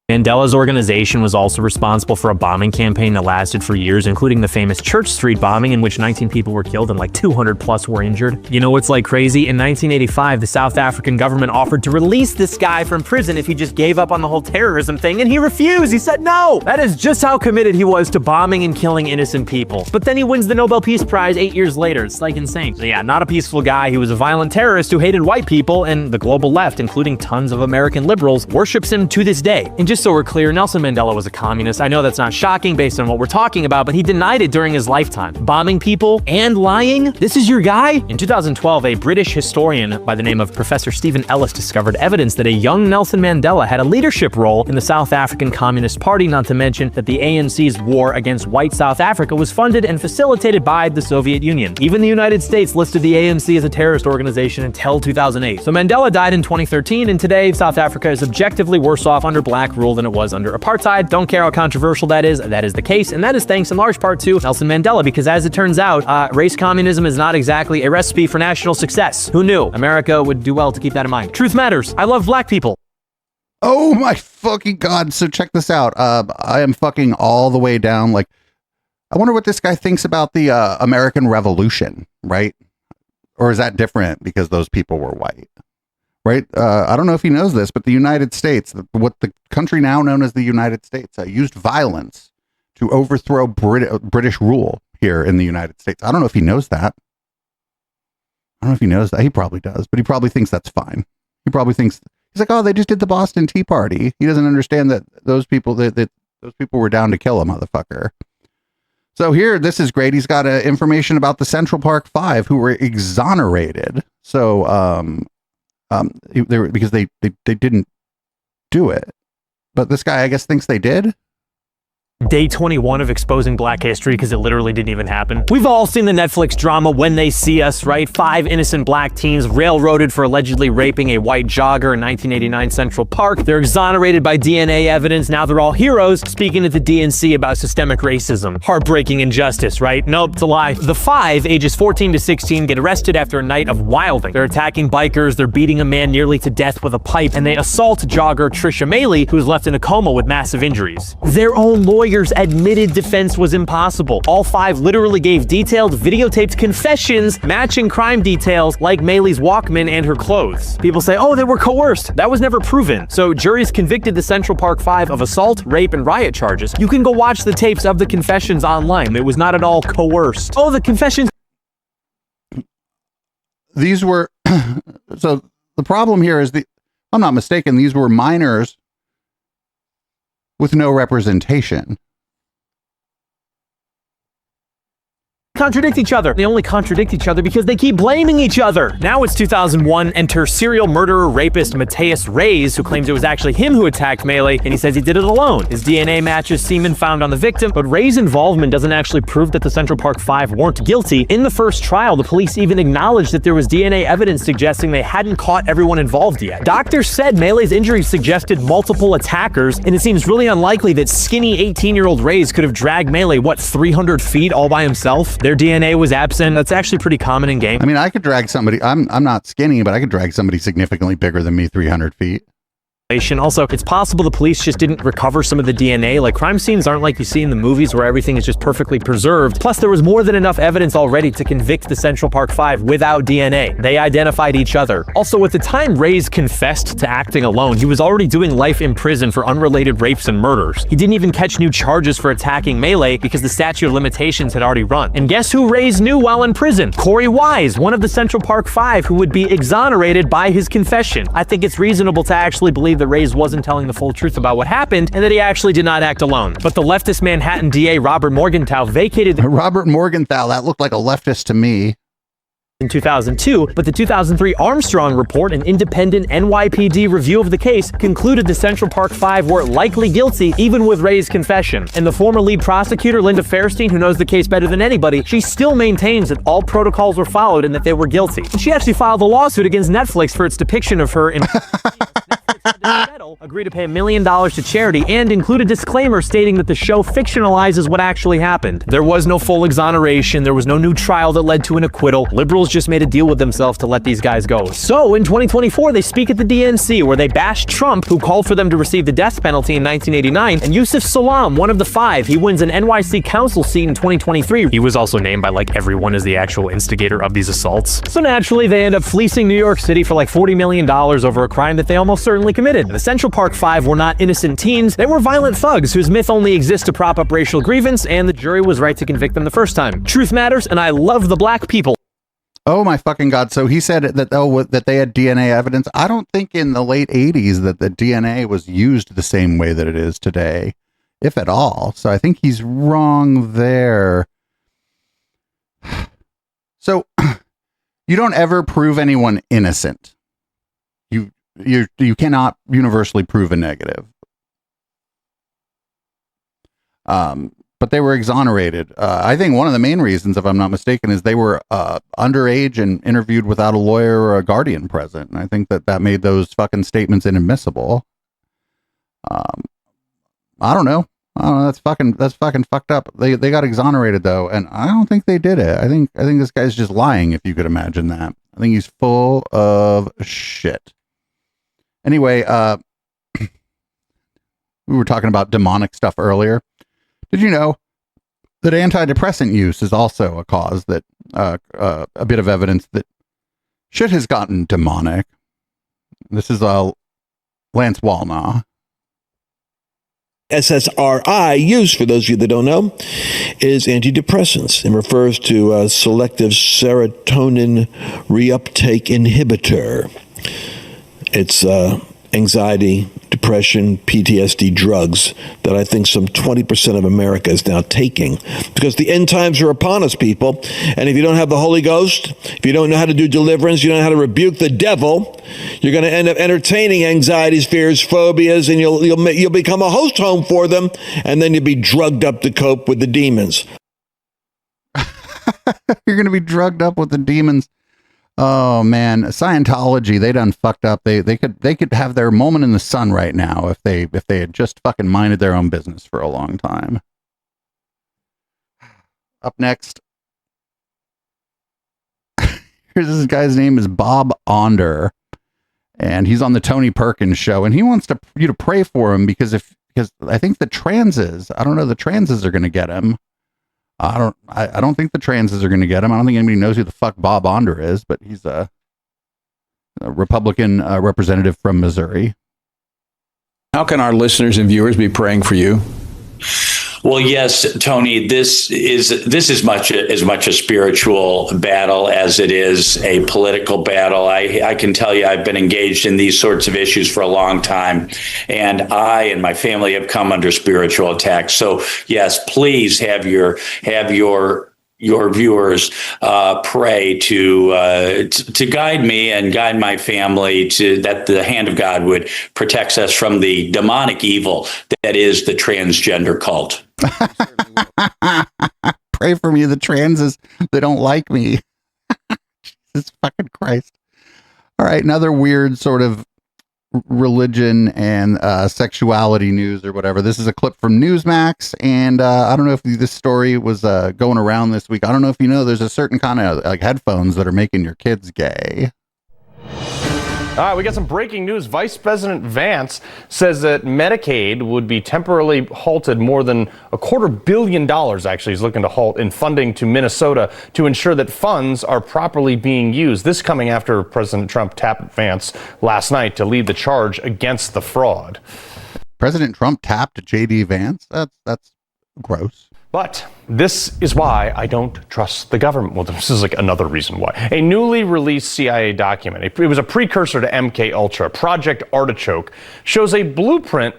Mandela's organization was also responsible for a bombing campaign that lasted for years, including the famous Church Street bombing in which 19 people were killed and like 200 plus were injured. You know what's like crazy? In 1985, the South African government offered to release this guy from prison if he just gave up on the whole terrorism thing, and he refused. He said no. That is just how committed he was to bombing and killing innocent people. But then he wins the Nobel Peace Prize 8 years later. It's like insane. So yeah, not a peaceful guy. He was a violent terrorist who hated white people, and the global left, including tons of American liberals, worships him to this day. And just so we're clear, Nelson Mandela was a communist. I know that's not shocking based on what we're talking about, but he denied it during his lifetime. Bombing people and lying? This is your guy? In 2012, a British historian by the name of Professor Stephen Ellis discovered evidence that a young Nelson Mandela had a leadership role in the South African Communist Party, not to mention that the ANC's war against white South Africa was funded and facilitated by the Soviet Union. Even the United States listed the ANC as a terrorist organization until 2008. So Mandela died in 2013, and today South Africa is objectively worse off under black rule than it was under apartheid. Don't care how controversial that is the case, and that is thanks in large part to Nelson Mandela, because as it turns out, race communism is not exactly a recipe for national success. Who knew? America would do well to keep that in mind. Truth matters. I love black people. Oh my fucking God. So check this out. I am fucking all the way down. Like, I wonder what this guy thinks about the American Revolution, right? Or is that different because those people were white? Right? I don't know if he knows this, but the United States, what the country now known as the United States, used violence to overthrow British rule here in the United States. I don't know if he knows that. I don't know if he knows that. He probably does, but he probably thinks that's fine. He probably thinks, he's like, oh, they just did the Boston Tea Party. He doesn't understand that those people, that those people were down to kill a motherfucker. So here, this is great. He's got information about the Central Park Five who were exonerated. So, because they didn't do it, but this guy I guess thinks they did. Day 21 of exposing black history because it literally didn't even happen. We've all seen the Netflix drama When They See Us, right? 5 innocent black teens railroaded for allegedly raping a white jogger in 1989 Central Park. They're exonerated by DNA evidence. Now they're all heroes speaking at the DNC about systemic racism. Heartbreaking injustice, right? Nope, it's a lie. The 5, ages 14 to 16, get arrested after a night of wilding. They're attacking bikers, they're beating a man nearly to death with a pipe, and they assault jogger Trisha Maley, who's left in a coma with massive injuries. Their own lawyers admitted defense was impossible. All 5 literally gave detailed videotaped confessions matching crime details like Maley's Walkman and her clothes. People say, oh, they were coerced. That was never proven. So juries convicted the Central Park 5 of assault, rape, and riot charges. You can go watch the tapes of the confessions online. It was not at all coerced. Oh, the confessions. These were, so the problem here is I'm not mistaken, these were minors with no representation. Contradict each other. They only contradict each other because they keep blaming each other. Now it's 2001. Enter serial murderer rapist Mateus Reis, who claims it was actually him who attacked Maley, and he says he did it alone. His DNA matches semen found on the victim, but Reis' involvement doesn't actually prove that the Central Park 5 weren't guilty. In the first trial, the police even acknowledged that there was DNA evidence suggesting they hadn't caught everyone involved yet. Doctors said Maley's injuries suggested multiple attackers, and it seems really unlikely that skinny 18-year-old Reis could have dragged Maley, 300 feet all by himself? Their DNA was absent. That's actually pretty common in game. I mean, I could drag somebody, I'm not skinny, but I could drag somebody significantly bigger than me 300 feet. Also, it's possible the police just didn't recover some of the DNA. Like, crime scenes aren't like you see in the movies where everything is just perfectly preserved. Plus, there was more than enough evidence already to convict the Central Park 5 without DNA. They identified each other. Also, at the time Reis confessed to acting alone, he was already doing life in prison for unrelated rapes and murders. He didn't even catch new charges for attacking Maley because the statute of limitations had already run. And guess who Reis knew while in prison? Corey Wise, one of the Central Park 5 who would be exonerated by his confession. I think it's reasonable to actually believe that Reis wasn't telling the full truth about what happened and that he actually did not act alone. But the leftist Manhattan DA Robert Morgenthau vacated Robert Morgenthau, that looked like a leftist to me. in 2002, but the 2003 Armstrong report, an independent NYPD review of the case, concluded the Central Park Five were likely guilty, even with Ray's confession. And the former lead prosecutor, Linda Fairstein, who knows the case better than anybody, she still maintains that all protocols were followed and that they were guilty. And she actually filed a lawsuit against Netflix for its depiction of her in agreed to pay $1 million to charity and include a disclaimer stating that the show fictionalizes what actually happened. There was no full exoneration, there was no new trial that led to an acquittal. Liberals just made a deal with themselves to let these guys go. So in 2024, they speak at the DNC where they bashed Trump, who called for them to receive the death penalty in 1989, and Yusuf Salam, one of the five. He wins an NYC council seat in 2023. He was also named by like everyone as the actual instigator of these assaults. So naturally, they end up fleecing New York City for like $40 million over a crime that they almost certainly committed. The Central Park Five were not innocent teens, they were violent thugs whose myth only exists to prop up racial grievance, and the jury was right to convict them the first time. Truth matters, and I love the black people. Oh my fucking God. So he said that, that they had DNA evidence. I don't think in the late 80s that the DNA was used the same way that it is today, if at all. So I think he's wrong there. So you don't ever prove anyone innocent. You cannot universally prove a negative. But they were exonerated. I think one of the main reasons, if I'm not mistaken, is they were underage and interviewed without a lawyer or a guardian present. And I think that made those fucking statements inadmissible. I don't know. That's fucking fucked up. They got exonerated though, and I don't think they did it. I think this guy's just lying, if you could imagine that. I think he's full of shit. Anyway, we were talking about demonic stuff earlier. Did you know that antidepressant use is also a cause that a bit of evidence that shit has gotten demonic? This is Lance Walnaw. SSRI use, for those of you that don't know, is antidepressants and refers to a selective serotonin reuptake inhibitor. It's anxiety, depression, PTSD drugs that I think some 20% of America is now taking, because the end times are upon us, people. And if you don't have the Holy Ghost, if you don't know how to do deliverance, you don't know how to rebuke the devil, you're going to end up entertaining anxieties, fears, phobias, and you'll become a host home for them, and then you'll be drugged up to cope with the demons. You're going to be drugged up with the demons. Oh man, Scientology, they done fucked up. They could have their moment in the sun right now if they had just fucking minded their own business for a long time. Up next, here's this guy's name is Bob Onder, and he's on the Tony Perkins show, and he wants you to pray for him because I think the transes are going to get him. I don't think the transes are going to get him. I don't think anybody knows who the fuck Bob Onder is, but he's a Republican representative from Missouri. How can our listeners and viewers be praying for you? Well, yes, Tony, this is as much a spiritual battle as it is a political battle. I can tell you I've been engaged in these sorts of issues for a long time, and I and my family have come under spiritual attack. So, yes, please have your viewers pray to guide me and guide my family to that the hand of God would protect us from the demonic evil that is the transgender cult. Pray for me, the transes, they don't like me. Jesus fucking Christ. All right, another weird sort of religion and sexuality news or whatever. This is a clip from Newsmax, and I don't know if this story was going around this week. I don't know if you know, there's a certain kind of like headphones that are making your kids gay. All right, we got some breaking news. Vice President Vance says that Medicaid would be temporarily halted. More than $250 million, actually, he's looking to halt in funding to Minnesota to ensure that funds are properly being used. This coming after President Trump tapped Vance last night to lead the charge against the fraud. President Trump tapped J.D. Vance? That's gross. But this is why I don't trust the government. Well, this is like another reason why. A newly released CIA document, it was a precursor to MK Ultra, Project Artichoke, shows a blueprint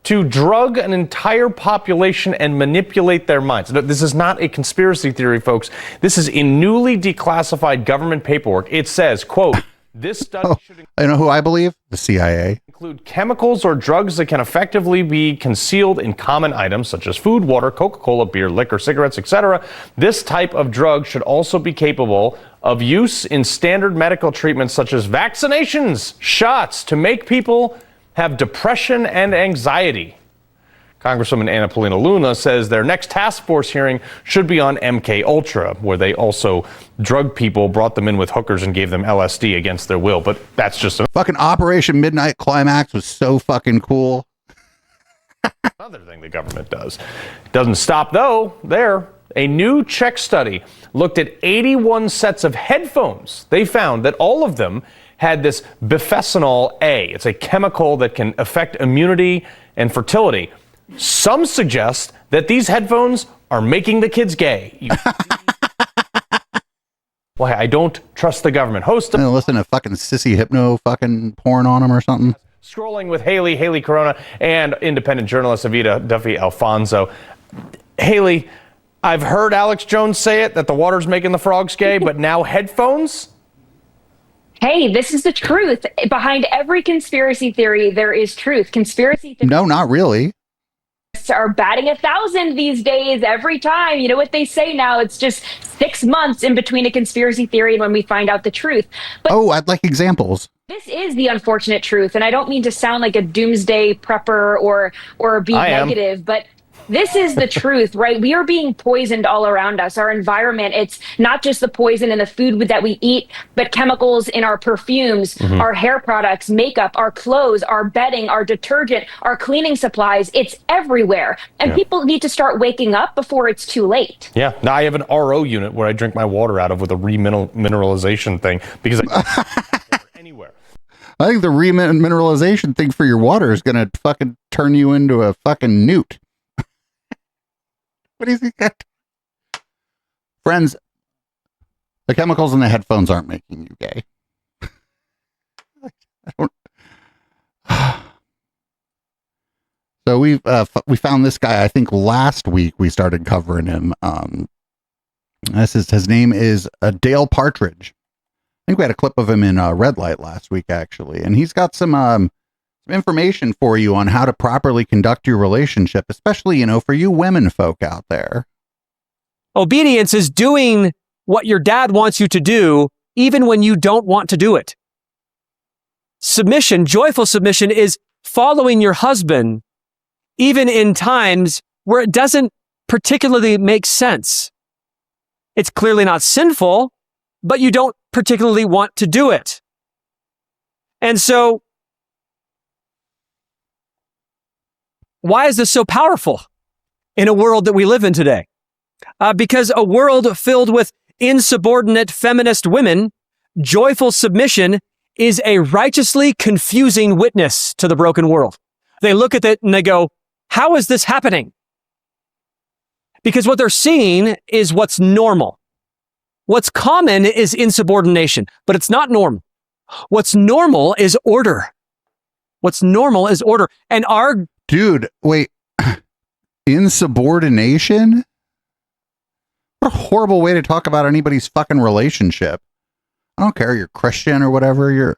to drug an entire population and manipulate their minds. No, this is not a conspiracy theory, folks. This is in newly declassified government paperwork. It says, quote, this study should You know who I believe? The CIA. include chemicals or drugs that can effectively be concealed in common items such as food, water, Coca-Cola, beer, liquor, cigarettes, etc. This type of drug should also be capable of use in standard medical treatments such as vaccinations, shots, to make people have depression and anxiety. Congresswoman Anna Paulina Luna says their next task force hearing should be on MK Ultra, where they also drugged people, brought them in with hookers, and gave them LSD against their will. But that's just Fucking Operation Midnight Climax was so fucking cool. another thing the government does. It doesn't stop, though, there. A new Czech study looked at 81 sets of headphones. They found that all of them had this bisphenol A. It's a chemical that can affect immunity and fertility. Some suggest that these headphones are making the kids gay. Why, I don't trust the government. Host of Listen to fucking sissy hypno fucking porn on them or something. Scrolling with Haley Corona, and independent journalist Avita Duffy Alfonso. Haley, I've heard Alex Jones say it, that the water's making the frogs gay, but now headphones? Hey, this is the truth. Behind every conspiracy theory, there is truth. Conspiracy theories No, not really. are batting 1,000 these days every time. You know what they say now? It's just 6 months in between a conspiracy theory and when we find out the truth. But I'd like examples. this is the unfortunate truth, and I don't mean to sound like a doomsday prepper or be negative, but this is the truth, right? We are being poisoned all around us. Our environment, it's not just the poison in the food that we eat, but chemicals in our perfumes, our hair products, makeup, our clothes, our bedding, our detergent, our cleaning supplies. It's everywhere. And people need to start waking up before it's too late. Yeah. Now I have an RO unit where I drink my water out of with a remineralization thing because I anywhere. I think the remineralization thing for your water is going to fucking turn you into a fucking newt. What do you think? Friends, the chemicals in the headphones aren't making you gay. I don't. So we found this guy. I think last week we started covering him. His name is Dale Partridge. I think we had a clip of him in Red Light last week, actually, and he's got some information for you on how to properly conduct your relationship, especially, for you women folk out there. Obedience is doing what your dad wants you to do, even when you don't want to do it. Submission, joyful submission, is following your husband, even in times where it doesn't particularly make sense. It's clearly not sinful, but you don't particularly want to do it. And so, why is this so powerful in a world that we live in today? Because a world filled with insubordinate feminist women, joyful submission is a righteously confusing witness to the broken world. They look at it and they go, how is this happening? Because what they're seeing is what's normal. What's common is insubordination, but it's not normal. What's normal is order. What's normal is order. And our Dude, wait. Insubordination? What a horrible way to talk about anybody's fucking relationship. I don't care, you're Christian or whatever.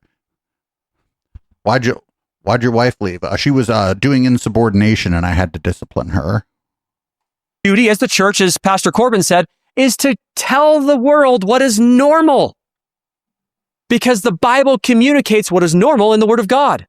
Why'd your wife leave? She was doing insubordination and I had to discipline her. duty as the church, as Pastor Corbin said, is to tell the world what is normal. Because the Bible communicates what is normal in the Word of God.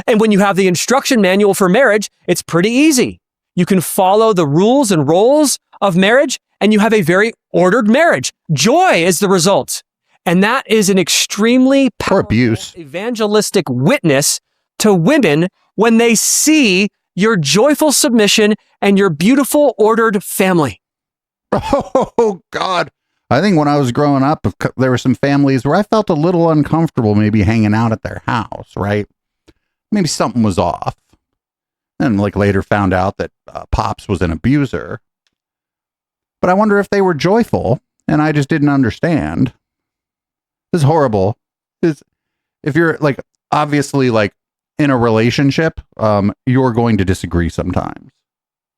And when you have the instruction manual for marriage, it's pretty easy. You can follow the rules and roles of marriage, and you have a very ordered marriage. Joy is the result. And that is an extremely powerful evangelistic witness to women when they see your joyful submission and your beautiful, ordered family. Oh, God. I think when I was growing up, there were some families where I felt a little uncomfortable maybe hanging out at their house, right? Maybe something was off. And later found out that Pops was an abuser. But I wonder if they were joyful and I just didn't understand. This is horrible. If you're obviously in a relationship, you're going to disagree sometimes.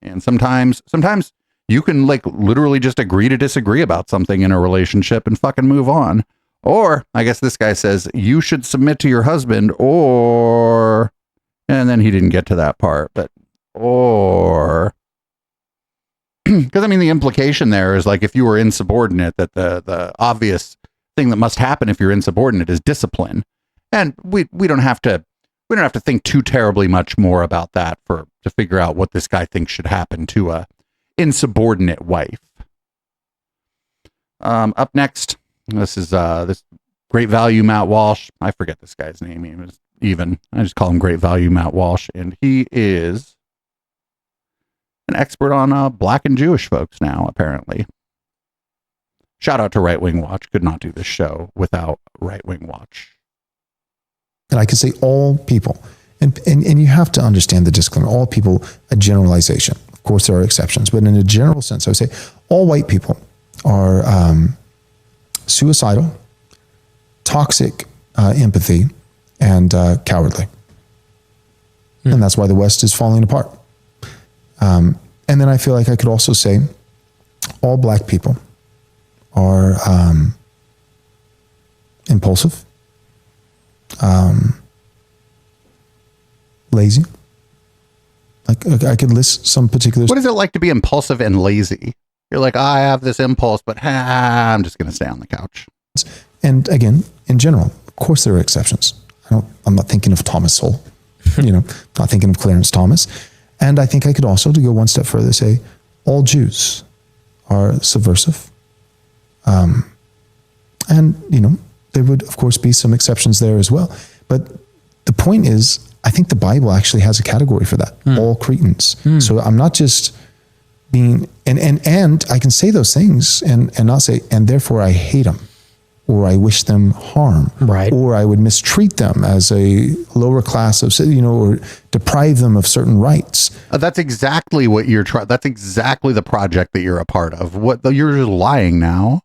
And sometimes you can like literally just agree to disagree about something in a relationship and fucking move on. Or I guess this guy says you should submit to your husband, or, and then he didn't get to that part, but, or, because I mean, the implication there is like, if you were insubordinate, that the obvious thing that must happen if you're insubordinate is discipline. And we don't have to think too terribly much more about that to figure out what this guy thinks should happen to a insubordinate wife. Up next, this is this Great Value Matt Walsh. I forget this guy's name I just call him Great Value Matt Walsh, and he is an expert on black and Jewish folks now, apparently. Shout out to Right Wing Watch. Could not do this show without Right Wing Watch. And I can say all people, and you have to understand the disclaimer, all people, a generalization. Of course, there are exceptions, but in a general sense, I would say all white people are suicidal, toxic empathy, and cowardly. And that's why the West is falling apart. And then I feel like I could also say all black people are impulsive, lazy. Like I could list some particulars. What is it like to be impulsive and lazy? You're like, I have this impulse, but I'm just going to stay on the couch. And again, in general, of course there are exceptions. I'm not thinking of Thomas Sowell, not thinking of Clarence Thomas. And I think I could also, to go one step further, say all Jews are subversive. And, there would, of course, be some exceptions there as well. But the point is, I think the Bible actually has a category for that. All Cretans. So I'm not just being, and I can say those things and not say, and therefore I hate them, or I wish them harm, right? Or I would mistreat them as a lower class of, or deprive them of certain rights. That's exactly what you're trying. That's exactly the project that you're a part of. You're just lying now.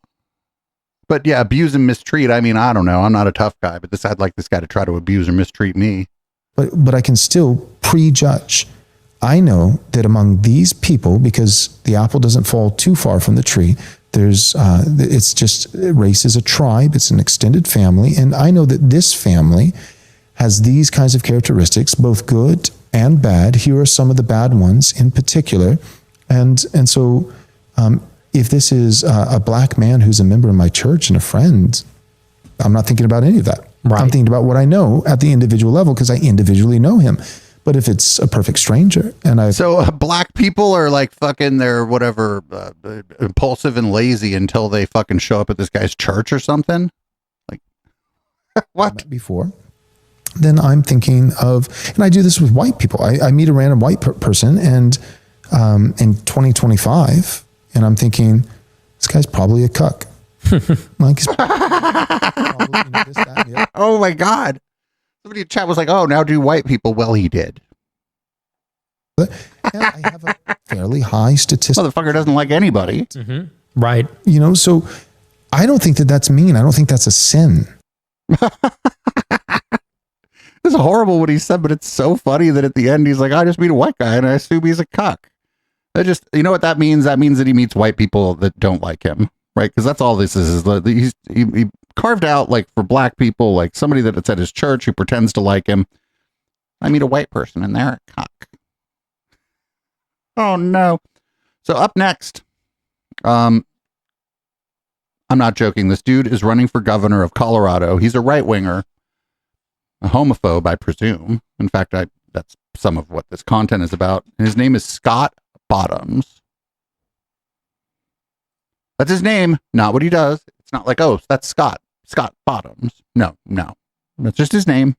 But yeah, abuse and mistreat. I mean, I don't know. I'm not a tough guy, but I'd like this guy to try to abuse or mistreat me. But I can still prejudge. I know that among these people, because the apple doesn't fall too far from the tree, it's just, race is a tribe, it's an extended family. And I know that this family has these kinds of characteristics, both good and bad. Here are some of the bad ones in particular. And so, if this is a black man who's a member of my church and a friend, I'm not thinking about any of that. Right. I'm thinking about what I know at the individual level because I individually know him. But if it's a perfect stranger So black people are like fucking they're whatever, impulsive and lazy until they fucking show up at this guy's church or something? Like, what? Before. Then I'm thinking of, and I do this with white people. I meet a random white person and in 2025, and I'm thinking, this guy's probably a cuck. Like, probably, this, that, yeah. Oh my God. Somebody in chat was like, oh, now do white people? Well, he did. And I have a fairly high statistic. Motherfucker doesn't like anybody. Mm-hmm. Right. So I don't think that that's mean. I don't think that's a sin. It's horrible what he said, but it's so funny that at the end he's like, I just meet a white guy and I assume he's a cuck. You know what that means? That means that he meets white people that don't like him, right? Because that's all this is he carved out, like, for black people, like somebody that's at his church who pretends to like him. I meet a white person and they're a cuck. Oh no. So up next, I'm not joking. This dude is running for governor of Colorado. He's a right winger, a homophobe, I presume. In fact, that's some of what this content is about. And his name is Scott Bottoms. That's his name, not what he does. It's not like, oh, that's Scott Bottoms. No. That's just his name.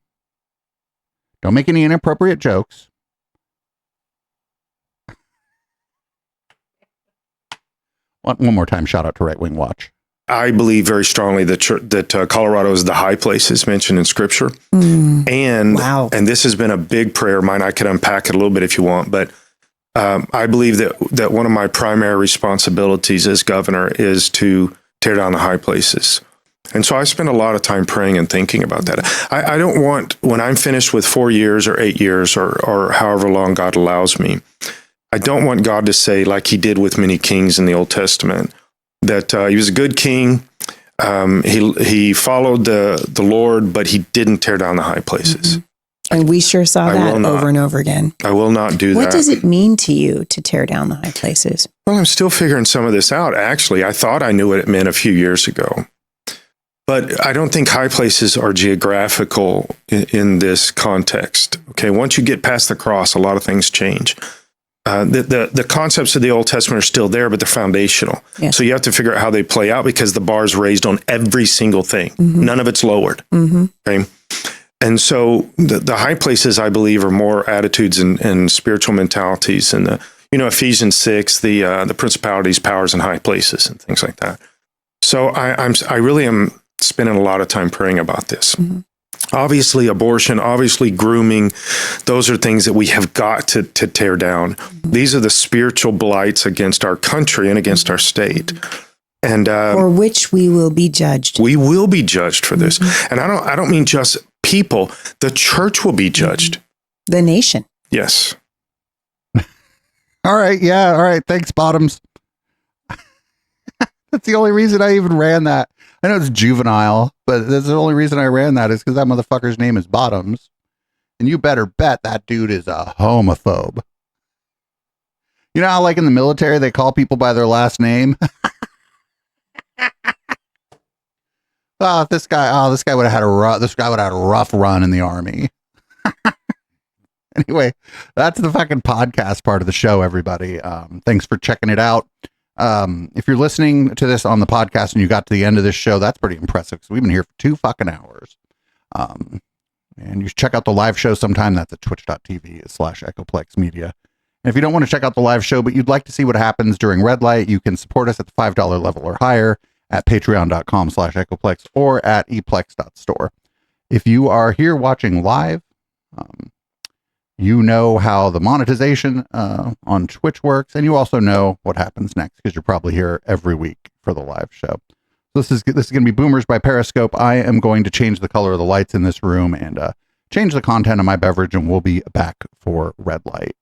Don't make any inappropriate jokes. One more time, shout out to Right Wing Watch. I believe very strongly that Colorado is the high place as mentioned in Scripture. And this has been a big prayer of mine. I could unpack it a little bit if you want, but I believe that one of my primary responsibilities as governor is to tear down the high places. And so I spend a lot of time praying and thinking about that. I don't want, when I'm finished with 4 years or 8 years or however long God allows me, I don't want God to say, like he did with many kings in the Old Testament, that he was a good king. He followed the Lord, but he didn't tear down the high places. And we sure saw that over and over again. I will not do that. What does it mean to you to tear down the high places? Well, I'm still figuring some of this out. Actually, I thought I knew what it meant a few years ago. But I don't think high places are geographical in this context. Okay, once you get past the cross, a lot of things change. The concepts of the Old Testament are still there, but they're foundational. Yes. So you have to figure out how they play out because the bar's raised on every single thing. None of it's lowered. Okay. And so the high places, I believe, are more attitudes and spiritual mentalities. And Ephesians 6, the principalities, powers, and high places, and things like that. So I really am spending a lot of time praying about this. Obviously, abortion, obviously grooming, those are things that we have got to tear down. These are the spiritual blights against our country and against our state. And for which we will be judged. We will be judged for this. And I don't mean just people. The church will be judged. The nation. Yes. All right. Yeah. All right. Thanks, Bottoms. That's the only reason I even ran that. I know it's juvenile, but that's the only reason I ran that is because that motherfucker's name is Bottoms. And you better bet that dude is a homophobe. You know how, like in the military, they call people by their last name? This guy would have had a rough run in the army. Anyway, that's the fucking podcast part of the show, everybody. Thanks for checking it out. If you're listening to this on the podcast and you got to the end of this show, that's pretty impressive because we've been here for 2 fucking hours. And you should check out the live show sometime. That's at twitch.tv/Echoplex Media. And if you don't want to check out the live show, but you'd like to see what happens during Red Light, you can support us at the $5 level or higher at patreon.com/Echoplex or at eplex.store. If you are here watching live, you know how the monetization on Twitch works, and you also know what happens next because you're probably here every week for the live show. So this is going to be Boomers by Periscope. I am going to change the color of the lights in this room and change the content of my beverage, and we'll be back for Red Light.